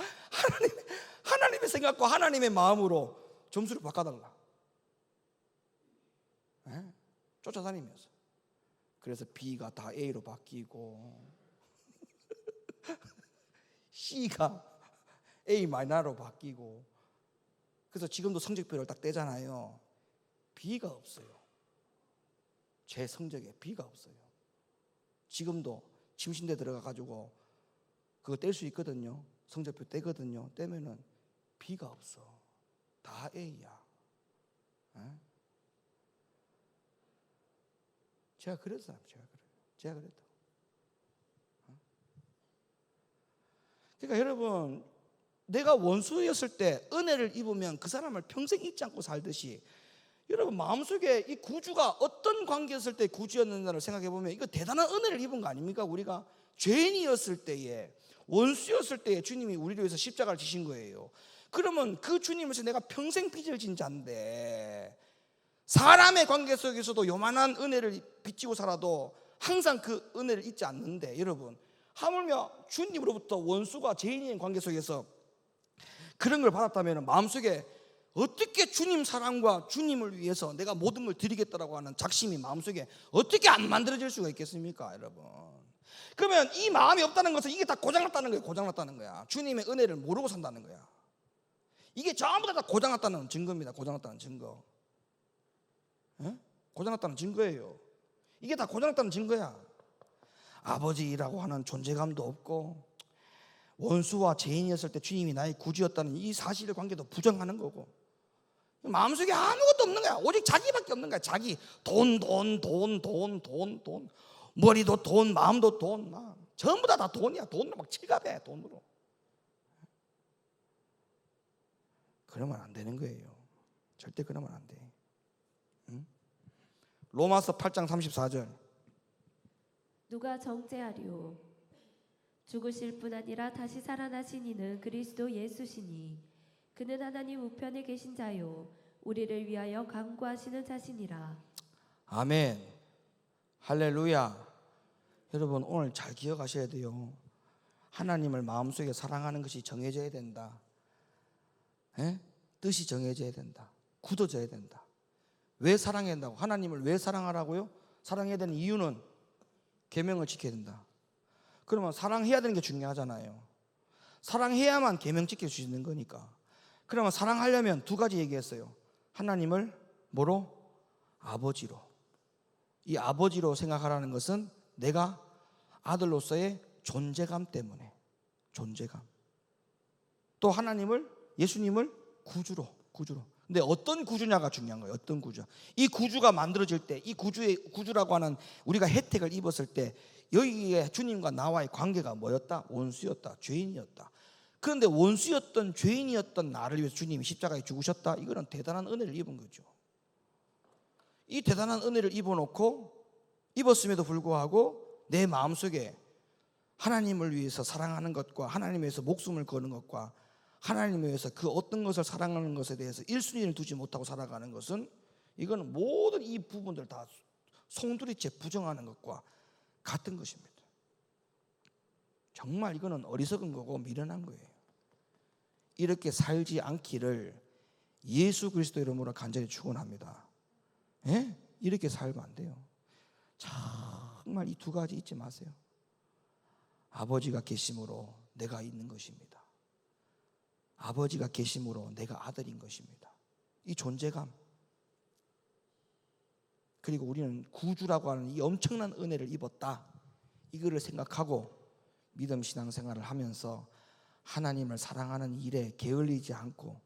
하나님의 생각과 하나님의 마음으로 점수를 바꿔달라. 쫓아다니면서. 그래서 B가 다 A로 바뀌고 C가 A 마이너로 바뀌고, 그래서 지금도 성적표를 딱 떼잖아요. B가 없어요. 제 성적에 B가 없어요. 지금도 침신대 들어가 가지고 그거 뗄 수 있거든요. 성적표 떼거든요. 떼면은 B가 없어. 다 A야. 에? 제가 그랬어요. 제가 그랬다. 그러니까 여러분, 내가 원수였을 때 은혜를 입으면 그 사람을 평생 잊지 않고 살듯이, 여러분 마음속에 이 구주가 어떤 관계였을 때 구주였는가를 생각해 보면 이거 대단한 은혜를 입은 거 아닙니까? 우리가 죄인이었을 때에, 원수였을 때에 주님이 우리를 위해서 십자가를 지신 거예요. 그러면 그 주님에서 내가 평생 빚을 진 자인데, 사람의 관계 속에서도 요만한 은혜를 빚지고 살아도 항상 그 은혜를 잊지 않는데, 여러분 하물며 주님으로부터 원수가 죄인인 관계 속에서 그런 걸 받았다면 마음속에 어떻게 주님 사랑과 주님을 위해서 내가 모든 걸 드리겠다라고 하는 작심이 마음속에 어떻게 안 만들어질 수가 있겠습니까, 여러분? 그러면 이 마음이 없다는 것은 이게 다 고장났다는 거예요. 고장났다는 거야. 주님의 은혜를 모르고 산다는 거야. 이게 전부 다 고장났다는 증거입니다. 고장났다는 증거. 에? 고장났다는 증거예요. 이게 다 고장났다는 증거야. 아버지라고 하는 존재감도 없고, 원수와 죄인이었을 때 주님이 나의 구주였다는 이 사실 관계도 부정하는 거고, 마음속에 아무것도 없는 거야. 오직 자기밖에 없는 거야. 자기. 돈. 머리도 돈, 마음도 돈. 전부 다 돈이야. 돈으로 막 칠갑해. 돈으로. 그러면 안 되는 거예요. 절대 그러면 안 돼. 응? 로마서 8장 34절. 누가 정죄하리요? 죽으실 뿐 아니라 다시 살아나신 이는 그리스도 예수시니 그는 하나님 우편에 계신 자요 우리를 위하여 간구하시는 자시니라. 아멘. 할렐루야. 여러분 오늘 잘 기억하셔야 돼요. 하나님을 마음속에 사랑하는 것이 정해져야 된다. 뜻이 정해져야 된다. 굳어져야 된다. 왜 사랑해야 된다고? 하나님을 왜 사랑하라고요? 사랑해야 되는 이유는 계명을 지켜야 된다. 그러면 사랑해야 되는 게 중요하잖아요. 사랑해야만 계명 지킬 수 있는 거니까. 그러면 사랑하려면 두 가지 얘기했어요. 하나님을 뭐로? 아버지로. 이 아버지로 생각하라는 것은 내가 아들로서의 존재감 때문에, 존재감. 또 하나님을, 예수님을 구주로. 근데 어떤 구주냐가 중요한 거예요. 어떤 구주. 이 구주가 만들어질 때, 이 구주라고 하는 우리가 혜택을 입었을 때 여기에 주님과 나와의 관계가 뭐였다? 원수였다. 죄인이었다. 그런데 원수였던 죄인이었던 나를 위해서 주님이 십자가에 죽으셨다. 이거는 대단한 은혜를 입은 거죠. 이 대단한 은혜를 입었음에도 불구하고 내 마음속에 하나님을 위해서 사랑하는 것과 하나님을 위해서 목숨을 거는 것과 하나님을 위해서 그 어떤 것을 사랑하는 것에 대해서 1순위를 두지 못하고 살아가는 것은, 이건 모든 이 부분들 다 송두리째 부정하는 것과 같은 것입니다. 정말 이거는 어리석은 거고 미련한 거예요. 이렇게 살지 않기를 예수 그리스도 이름으로 간절히 축원합니다. 이렇게 살면 안 돼요. 정말 이 두 가지 잊지 마세요. 아버지가 계심으로 내가 있는 것입니다. 아버지가 계심으로 내가 아들인 것입니다. 이 존재감. 그리고 우리는 구주라고 하는 이 엄청난 은혜를 입었다. 이거를 생각하고 믿음 신앙생활을 하면서 하나님을 사랑하는 일에 게을리지 않고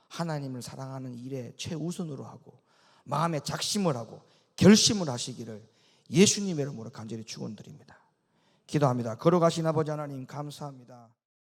하나님을 사랑하는 일에 최우선으로 하고 마음에 작심을 하고 결심을 하시기를 예수님의 이름으로 간절히 축원드립니다. 기도합니다. 걸어가신 아버지 하나님 감사합니다.